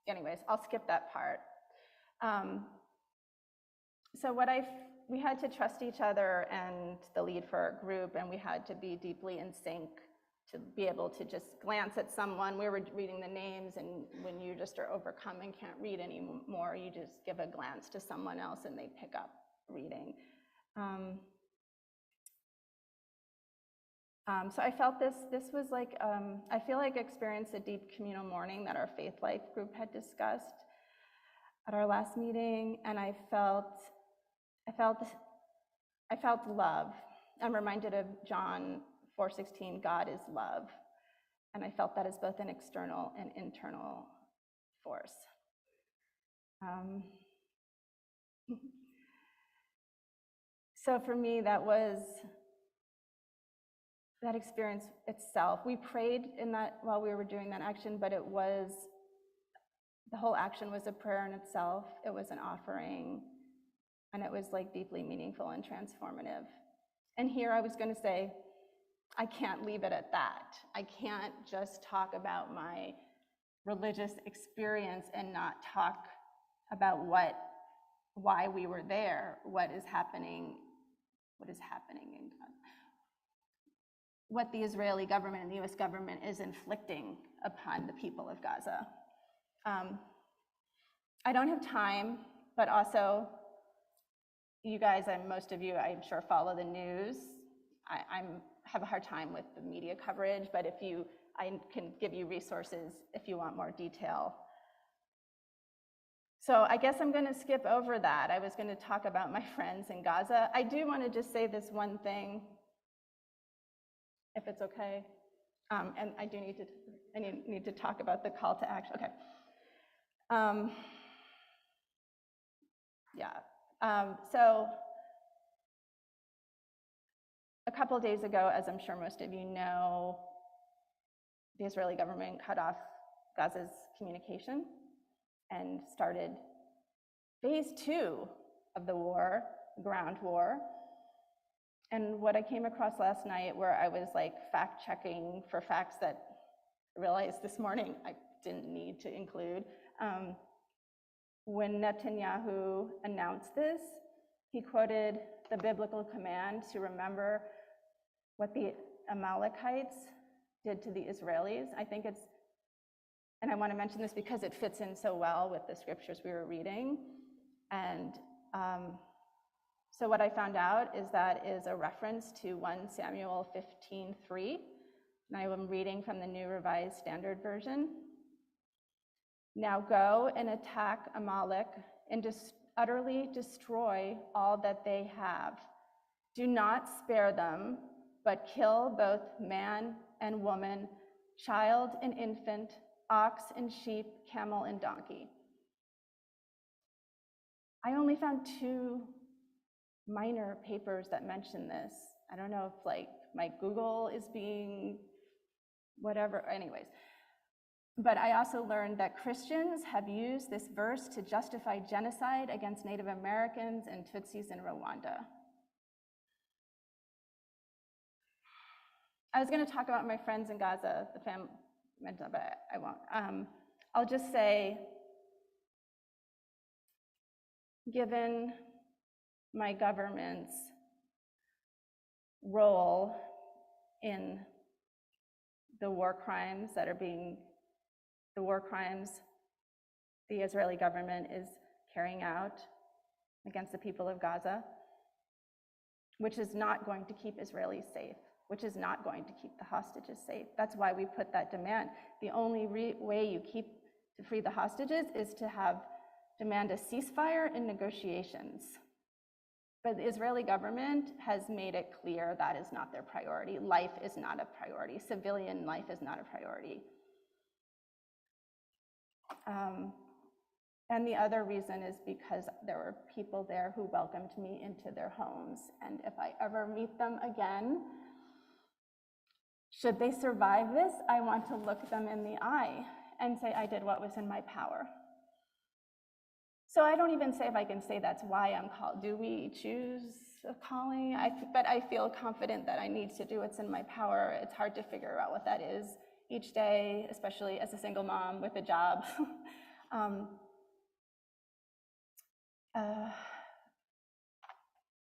anyways, I'll skip that part. So we had to trust each other and the lead for our group, and we had to be deeply in sync to be able to just glance at someone. We were reading the names, and when you just are overcome and can't read anymore, you just give a glance to someone else and they pick up reading. So I felt this was like, I feel like I experienced a deep communal mourning that our Faith Life group had discussed at our last meeting, and I felt love. I'm reminded of John 4:16, God is love. And I felt that as both an external and internal force. So for me, that experience itself. We prayed in that while we were doing that action, but the whole action was a prayer in itself. It was an offering, and it was like deeply meaningful and transformative. And here I was going to say, I can't leave it at that. I can't just talk about my religious experience and not talk about why we were there, what is happening in Gaza, what the Israeli government and the US government is inflicting upon the people of Gaza. I don't have time, but also you guys, and most of you, I'm sure, follow the news. I have a hard time with the media coverage, but I can give you resources if you want more detail. So I guess I'm going to skip over that. I was going to talk about my friends in Gaza. I do want to just say this one thing, if it's okay. And I need to talk about the call to action. Okay. So a couple of days ago, as I'm sure most of you know, the Israeli government cut off Gaza's communication and started phase 2 of the war, ground war. And what I came across last night, where I was like fact-checking for facts that I realized this morning I didn't need to include, when Netanyahu announced this, he quoted the biblical command to remember what the Amalekites did to the Israelis. I think it's, and I want to mention this because it fits in so well with the scriptures we were reading. And so what I found out is that is a reference to 1 Samuel 15:3, and I am reading from the New Revised Standard Version. Now go and attack Amalek and utterly destroy all that they have. Do not spare them, but kill both man and woman, child and infant, ox and sheep, camel and donkey. I only found 2 minor papers that mention this. I don't know if like my Google is being whatever, anyways. But I also learned that Christians have used this verse to justify genocide against Native Americans and Tutsis in Rwanda. I was going to talk about my friends in Gaza, the family, but I won't. I'll just say, given my government's role in the war crimes the Israeli government is carrying out against the people of Gaza, which is not going to keep Israelis safe, which is not going to keep the hostages safe. That's why we put that demand. The only way you keep to free the hostages is to demand a ceasefire and negotiations. But the Israeli government has made it clear that is not their priority. Life is not a priority. Civilian life is not a priority. And the other reason is because there were people there who welcomed me into their homes. And if I ever meet them again, should they survive this, I want to look them in the eye and say I did what was in my power. So I don't even say if I can say that's why I'm called. Do we choose a calling? But I feel confident that I need to do what's in my power. It's hard to figure out what that is each day, especially as a single mom with a job.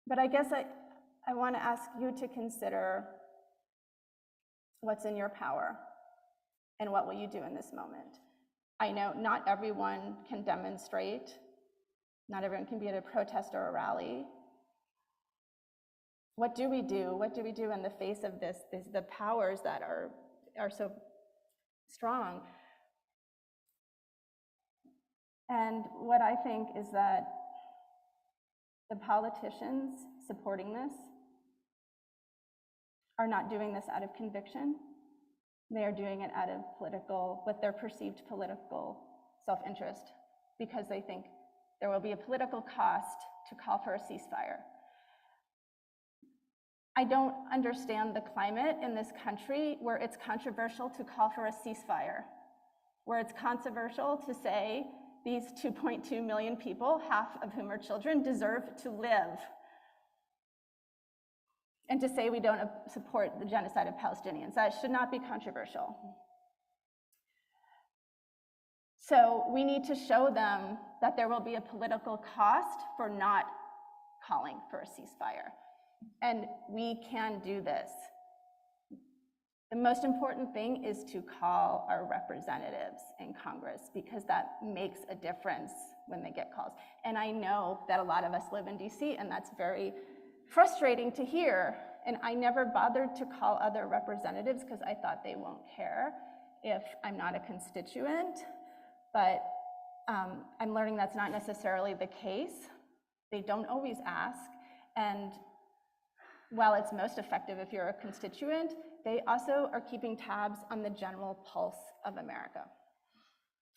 But I guess I want to ask you to consider what's in your power and what will you do in this moment. I know not everyone can demonstrate. Not everyone can be at a protest or a rally. What do we do? What do we do in the face of this, the powers that are so strong? And what I think is that the politicians supporting this are not doing this out of conviction. They are doing it out of what their perceived political self-interest, because they think there will be a political cost to call for a ceasefire. I don't understand the climate in this country where it's controversial to call for a ceasefire, where it's controversial to say these 2.2 million people, half of whom are children, deserve to live, and to say we don't support the genocide of Palestinians. That should not be controversial. So we need to show them that there will be a political cost for not calling for a ceasefire. And we can do this. The most important thing is to call our representatives in Congress, because that makes a difference when they get calls. And I know that a lot of us live in DC, and that's very frustrating to hear. And I never bothered to call other representatives because I thought they won't care if I'm not a constituent. But I'm learning that's not necessarily the case. They don't always ask. And while it's most effective if you're a constituent, they also are keeping tabs on the general pulse of America.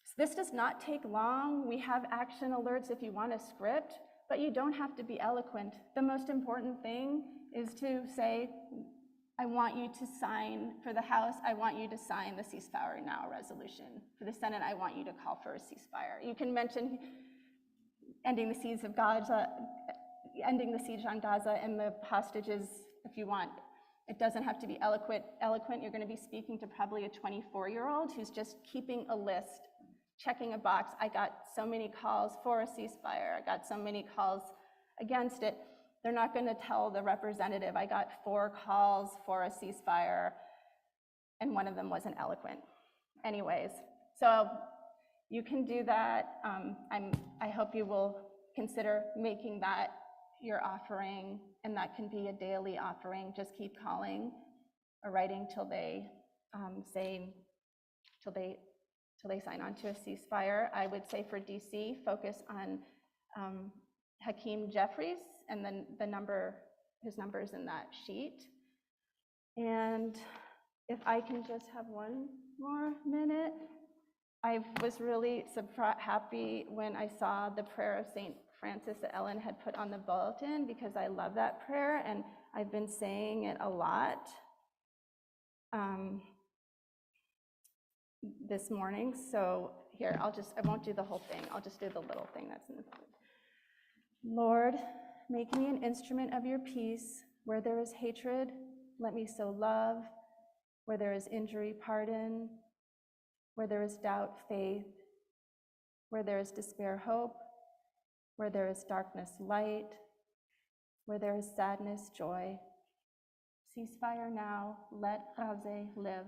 So this does not take long. We have action alerts if you want a script, but you don't have to be eloquent. The most important thing is to say, I want you to sign, for the House, I want you to sign the ceasefire now resolution. For the Senate, I want you to call for a ceasefire. You can mention ending the siege of Gaza, ending the siege on Gaza and the hostages if you want. It doesn't have to be eloquent. You're going to be speaking to probably a 24-year-old who's just keeping a list, checking a box. I got so many calls for a ceasefire. I got so many calls against it. They're not going to tell the representative, I got 4 calls for a ceasefire, and one of them wasn't eloquent. Anyways, so you can do that. I hope you will consider making that your offering, and that can be a daily offering. Just keep calling or writing till they till they sign on to a ceasefire. I would say for DC, focus on Hakeem Jeffries, and then his number's in that sheet. And if I can just have one more minute, I was really happy when I saw the prayer of St. Francis that Ellen had put on the bulletin, because I love that prayer and I've been saying it a lot this morning. So here, I won't do the whole thing. I'll just do the little thing that's in the book. Lord, make me an instrument of your peace. Where there is hatred, let me sow love. Where there is injury, pardon. Where there is doubt, faith. Where there is despair, hope. Where there is darkness, light. Where there is sadness, joy. Ceasefire now, let Gaza live.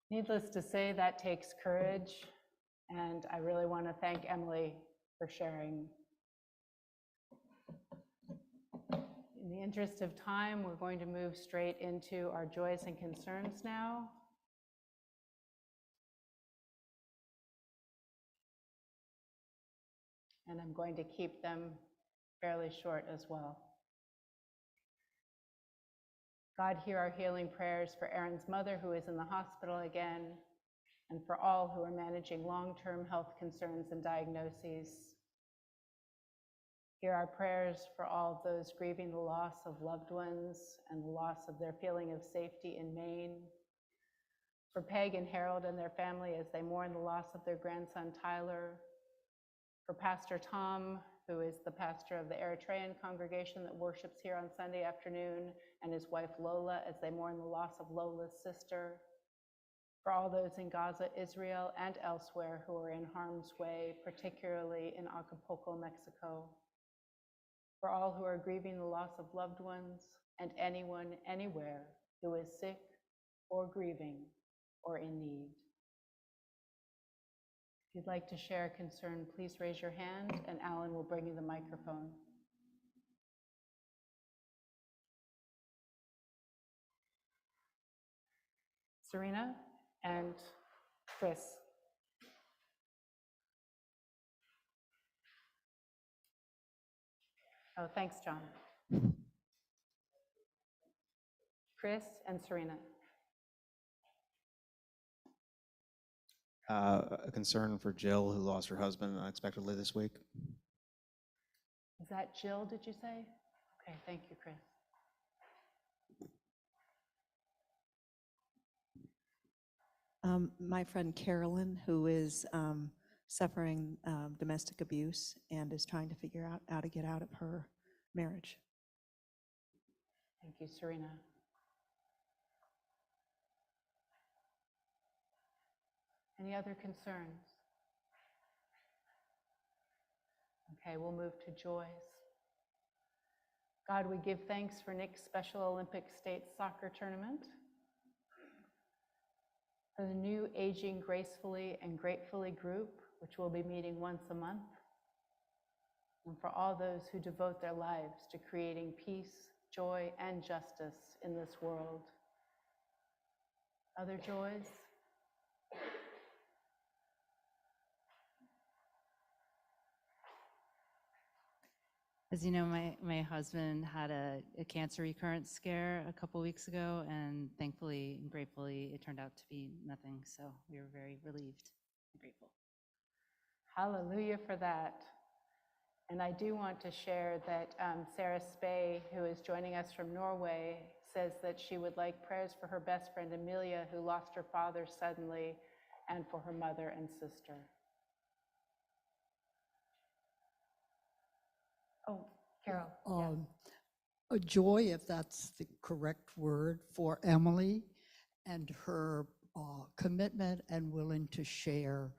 Needless to say, that takes courage, and I really want to thank Emily for sharing. In the interest of time, we're going to move straight into our joys and concerns now. And I'm going to keep them fairly short as well. God, hear our healing prayers for Aaron's mother, who is in the hospital again, and for all who are managing long-term health concerns and diagnoses. Hear our prayers for all those grieving the loss of loved ones and the loss of their feeling of safety in Maine. For Peg and Harold and their family as they mourn the loss of their grandson, Tyler. For Pastor Tom, who is the pastor of the Eritrean congregation that worships here on Sunday afternoon, and his wife Lola as they mourn the loss of Lola's sister. For all those in Gaza, Israel, and elsewhere who are in harm's way, particularly in Acapulco, Mexico. For all who are grieving the loss of loved ones, and anyone, anywhere, who is sick or grieving or in need. If you'd like to share a concern, please raise your hand and Alan will bring you the microphone. Serena and Chris. Oh, thanks, John. Chris and Serena. A concern for Jill, who lost her husband unexpectedly this week. Is that Jill, did you say? Okay, thank you, Chris. My friend Carolyn, who is suffering domestic abuse and is trying to figure out how to get out of her marriage. Thank you, Serena. Any other concerns? Okay, we'll move to joys. God, we give thanks for Nick's Special Olympic State Soccer Tournament, for the new Aging Gracefully and Gratefully group, which will be meeting once a month, and for all those who devote their lives to creating peace, joy, and justice in this world. Other joys? As you know, my husband had a cancer recurrence scare a couple weeks ago, and thankfully and gratefully, it turned out to be nothing. So we were very relieved and grateful. Hallelujah for that. And I do want to share that Sarah Spey, who is joining us from Norway, says that she would like prayers for her best friend Amelia, who lost her father suddenly, and for her mother and sister. Oh, Carol. Yes. A joy, if that's the correct word, for Emily and her commitment and willing to share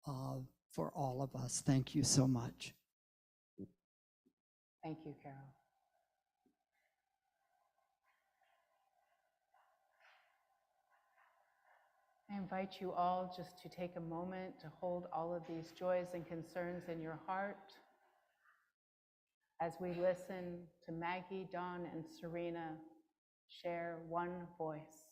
for all of us. Thank you so much. Thank you, Carol. I invite you all just to take a moment to hold all of these joys and concerns in your heart as we listen to Maggie, Dawn, and Serena share one voice.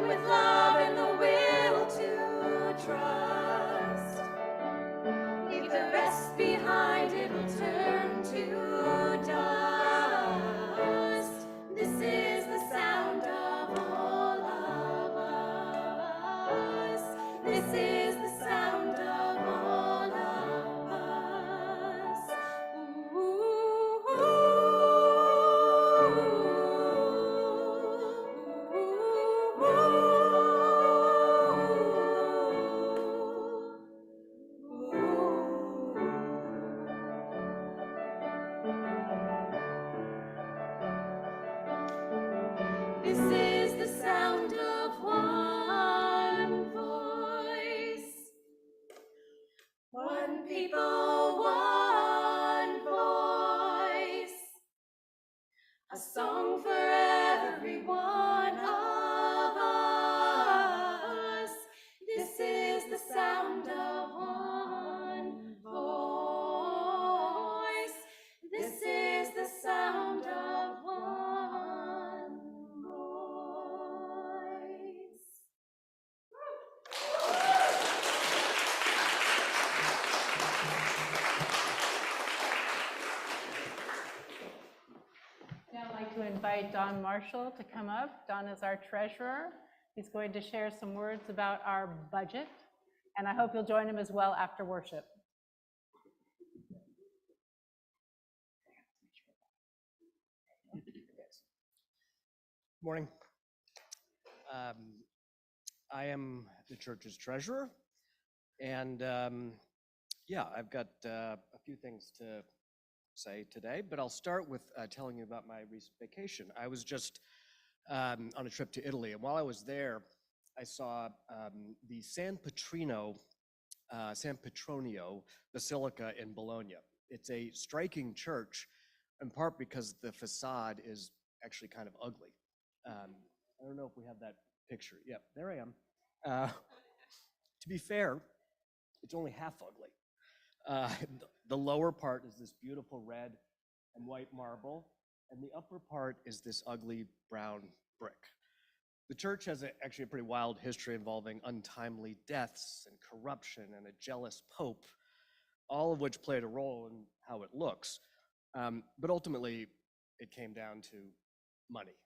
with love and the will to trust. Leave the rest behind, it will turn to dust. This is the sound of all of us. This is the sound of all of us. This is the sound of one voice, one people, one voice, a song for every one of us. This is the sound of one voice. This is the sound of one voice. Now I'd like to invite Don Marshall to come up. Don is our treasurer. He's going to share some words about our budget, and I hope you'll join him as well after worship. Morning. I am the church's treasurer, and yeah, I've got a few things to say today, but I'll start with telling you about my recent vacation. I was just on a trip to Italy, and while I was there, I saw the San Petronio Basilica in Bologna. It's a striking church, in part because the facade is actually kind of ugly. I don't know if we have that picture. Yep, there I am. To be fair, it's only half ugly. The lower part is this beautiful red and white marble, and the upper part is this ugly brown brick. The church has actually a pretty wild history involving untimely deaths and corruption and a jealous pope, all of which played a role in how it looks. But ultimately, it came down to money.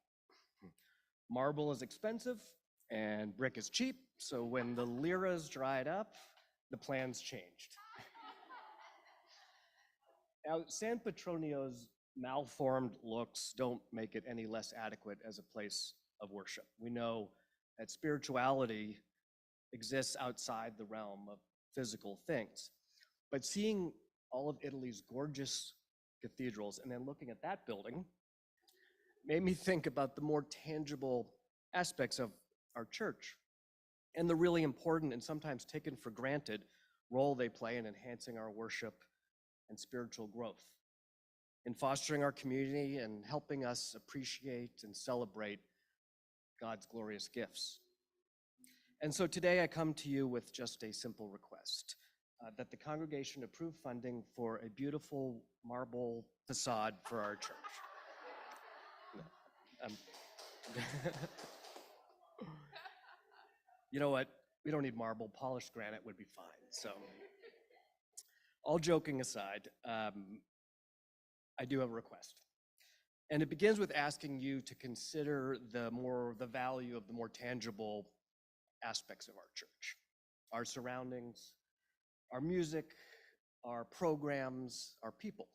Marble is expensive and brick is cheap, so when the liras dried up, the plans changed. Now, San Petronio's malformed looks don't make it any less adequate as a place of worship. We know that spirituality exists outside the realm of physical things. But seeing all of Italy's gorgeous cathedrals and then looking at that building made me think about the more tangible aspects of our church and the really important and sometimes taken for granted role they play in enhancing our worship and spiritual growth, in fostering our community and helping us appreciate and celebrate God's glorious gifts. And so today I come to you with just a simple request, that the congregation approve funding for a beautiful marble facade for our church. You know what? We don't need marble. Polished granite would be fine. So, all joking aside, I do have a request. And it begins with asking you to consider the value of the more tangible aspects of our church, our surroundings, our music, our programs, our people.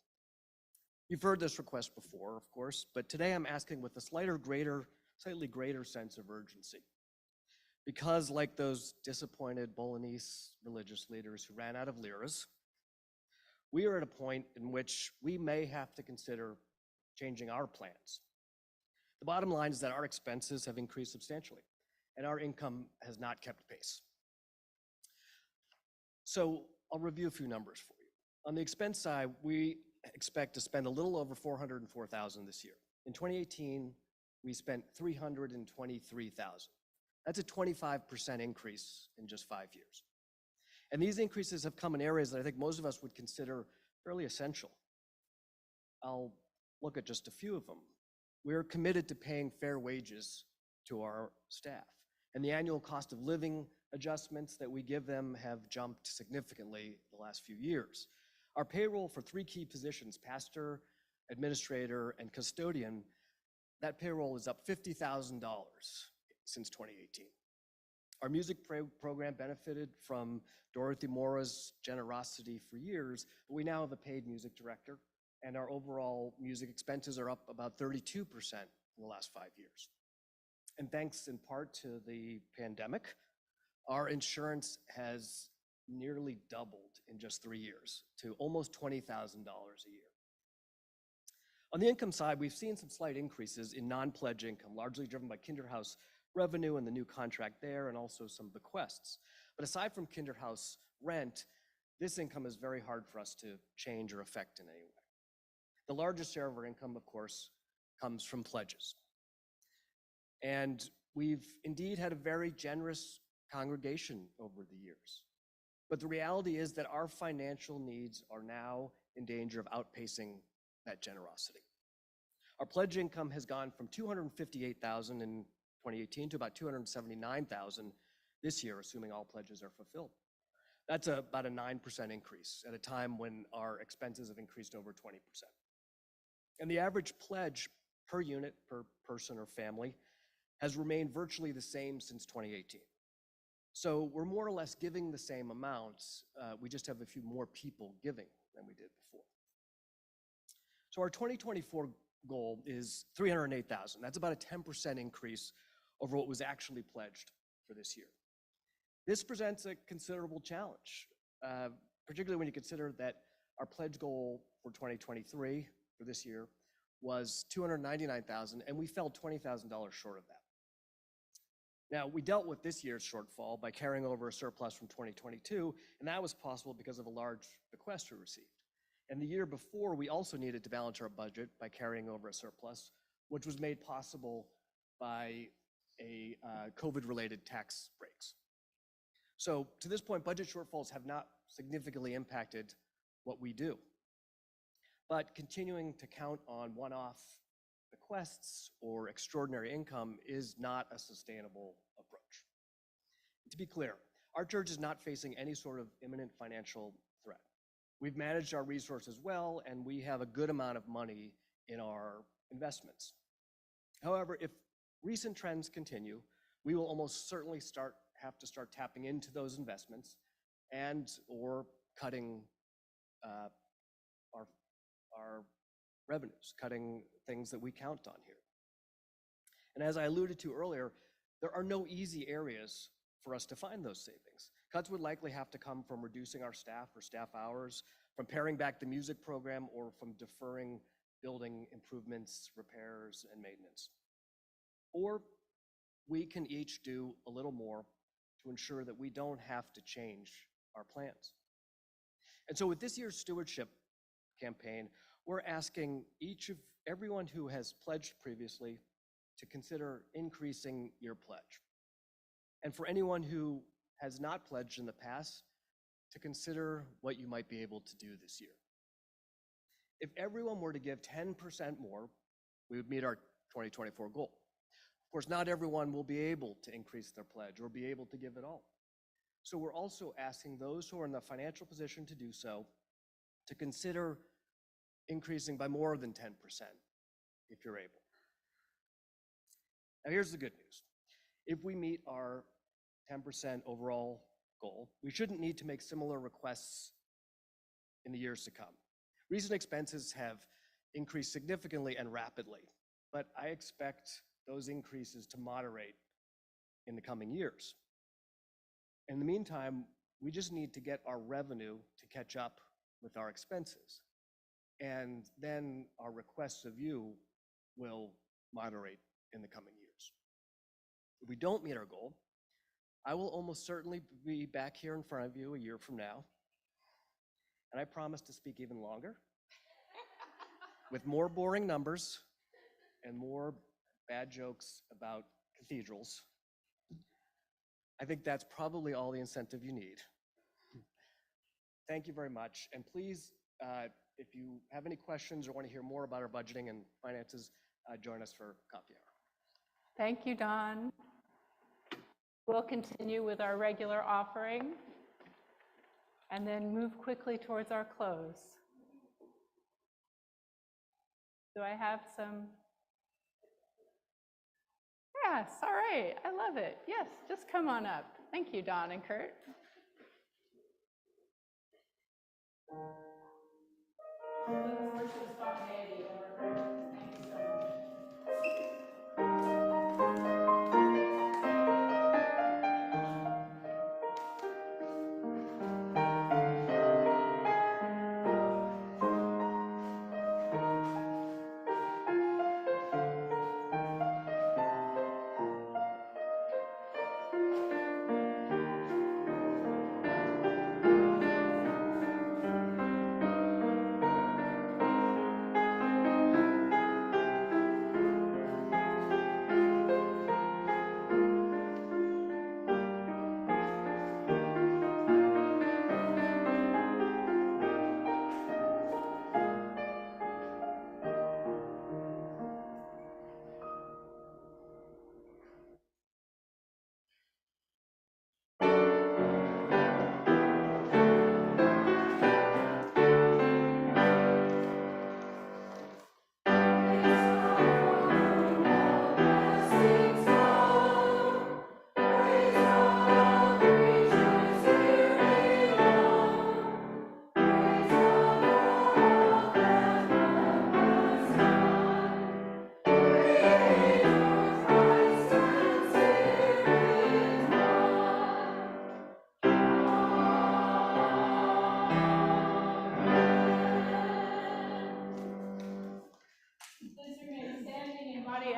You've heard this request before, of course, but today I'm asking with a slightly greater sense of urgency. Because like those disappointed Bolognese religious leaders who ran out of liras, we are at a point in which we may have to consider changing our plans. The bottom line is that our expenses have increased substantially, and our income has not kept pace. So I'll review a few numbers for you. On the expense side, we expect to spend a little over $404,000 this year. In 2018, we spent $323,000. That's a 25% increase in just 5 years. And these increases have come in areas that I think most of us would consider fairly essential. I'll look at just a few of them. We're committed to paying fair wages to our staff. And the annual cost of living adjustments that we give them have jumped significantly the last few years. Our payroll for 3 key positions, pastor, administrator, and custodian, that payroll is up $50,000 since 2018. Our music program benefited from Dorothy Mora's generosity for years, but we now have a paid music director, and our overall music expenses are up about 32% in the last 5 years. And thanks in part to the pandemic, our insurance has nearly doubled in just 3 years to almost $20,000 a year. On the income side, we've seen some slight increases in non-pledge income, largely driven by Kinderhouse revenue and the new contract there, and also some bequests. But aside from Kinderhouse rent, this income is very hard for us to change or affect in any way. The largest share of our income, of course, comes from pledges. And we've indeed had a very generous congregation over the years. But the reality is that our financial needs are now in danger of outpacing that generosity. Our pledge income has gone from $258,000 in 2018 to about $279,000 this year, assuming all pledges are fulfilled. That's about a 9% increase at a time when our expenses have increased over 20%. And the average pledge per unit, per person or family, has remained virtually the same since 2018. So we're more or less giving the same amounts. We just have a few more people giving than we did before. So our 2024 goal is $308,000. That's about a 10% increase over what was actually pledged for this year. This presents a considerable challenge, particularly when you consider that our pledge goal for 2023, for this year, was $299,000, and we fell $20,000 short of that. Now, we dealt with this year's shortfall by carrying over a surplus from 2022, and that was possible because of a large bequest we received. And the year before, we also needed to balance our budget by carrying over a surplus, which was made possible by a COVID-related tax breaks. So to this point, budget shortfalls have not significantly impacted what we do. But continuing to count on one-off bequests or extraordinary income is not a sustainable approach. To be clear, our church is not facing any sort of imminent financial threat. We've managed our resources well, and we have a good amount of money in our investments. However, if recent trends continue, we will almost certainly have to start tapping into those investments and or cutting our revenues, cutting things that we count on here. And as I alluded to earlier, there are no easy areas for us to find those savings. Cuts would likely have to come from reducing our staff or staff hours, from paring back the music program, or from deferring building improvements, repairs, and maintenance. Or we can each do a little more to ensure that we don't have to change our plans. And so with this year's stewardship campaign, we're asking everyone who has pledged previously to consider increasing your pledge. And for anyone who has not pledged in the past, to consider what you might be able to do this year. If everyone were to give 10% more, we would meet our 2024 goal. Of course, not everyone will be able to increase their pledge or be able to give it all. So we're also asking those who are in the financial position to do so to consider increasing by more than 10% if you're able. Now here's the good news. If we meet our 10% overall goal, we shouldn't need to make similar requests in the years to come. Recent expenses have increased significantly and rapidly, but I expect those increases to moderate in the coming years. In the meantime, we just need to get our revenue to catch up with our expenses. And then our requests of you will moderate in the coming years. If we don't meet our goal, I will almost certainly be back here in front of you a year from now. And I promise to speak even longer, with more boring numbers and more bad jokes about cathedrals. I think that's probably all the incentive you need. Thank you very much. And please, if you have any questions or want to hear more about our budgeting and finances, join us for coffee hour. Thank you, Don. We'll continue with our regular offering and then move quickly towards our close. Do I have some? Yes, all right, I love it. Yes, just come on up. Thank you, Don and Kurt.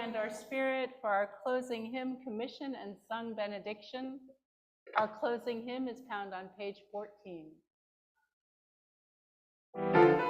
And our spirit for our closing hymn, Commission and Sung Benediction. Our closing hymn is found on page 14. Thank you.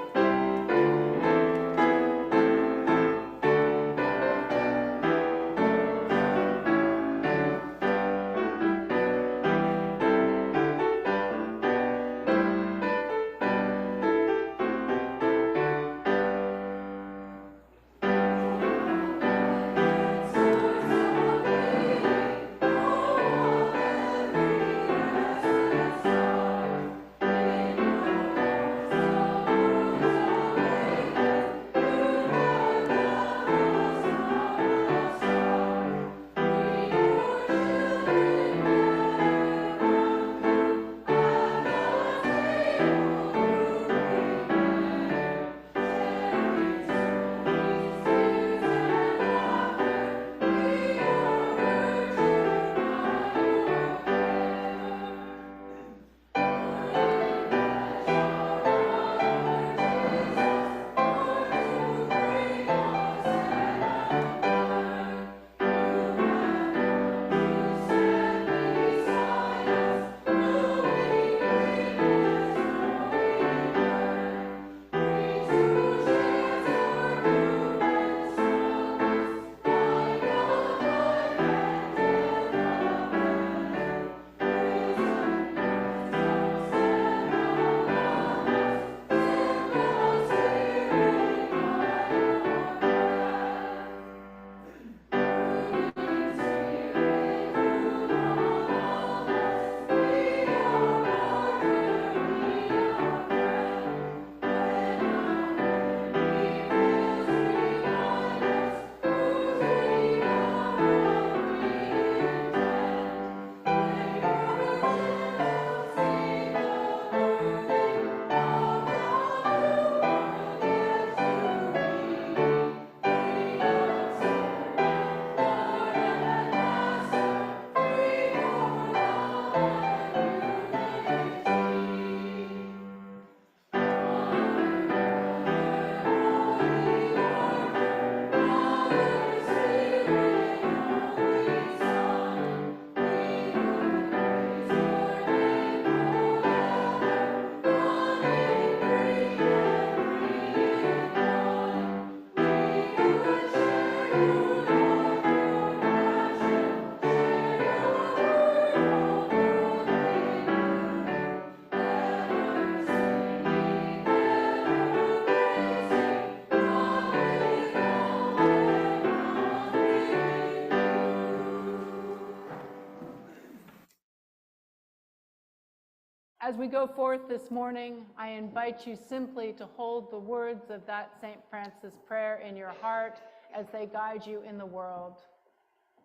As we go forth this morning, I invite you simply to hold the words of that St. Francis prayer in your heart as they guide you in the world.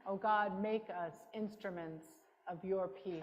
O God, make us instruments of your peace.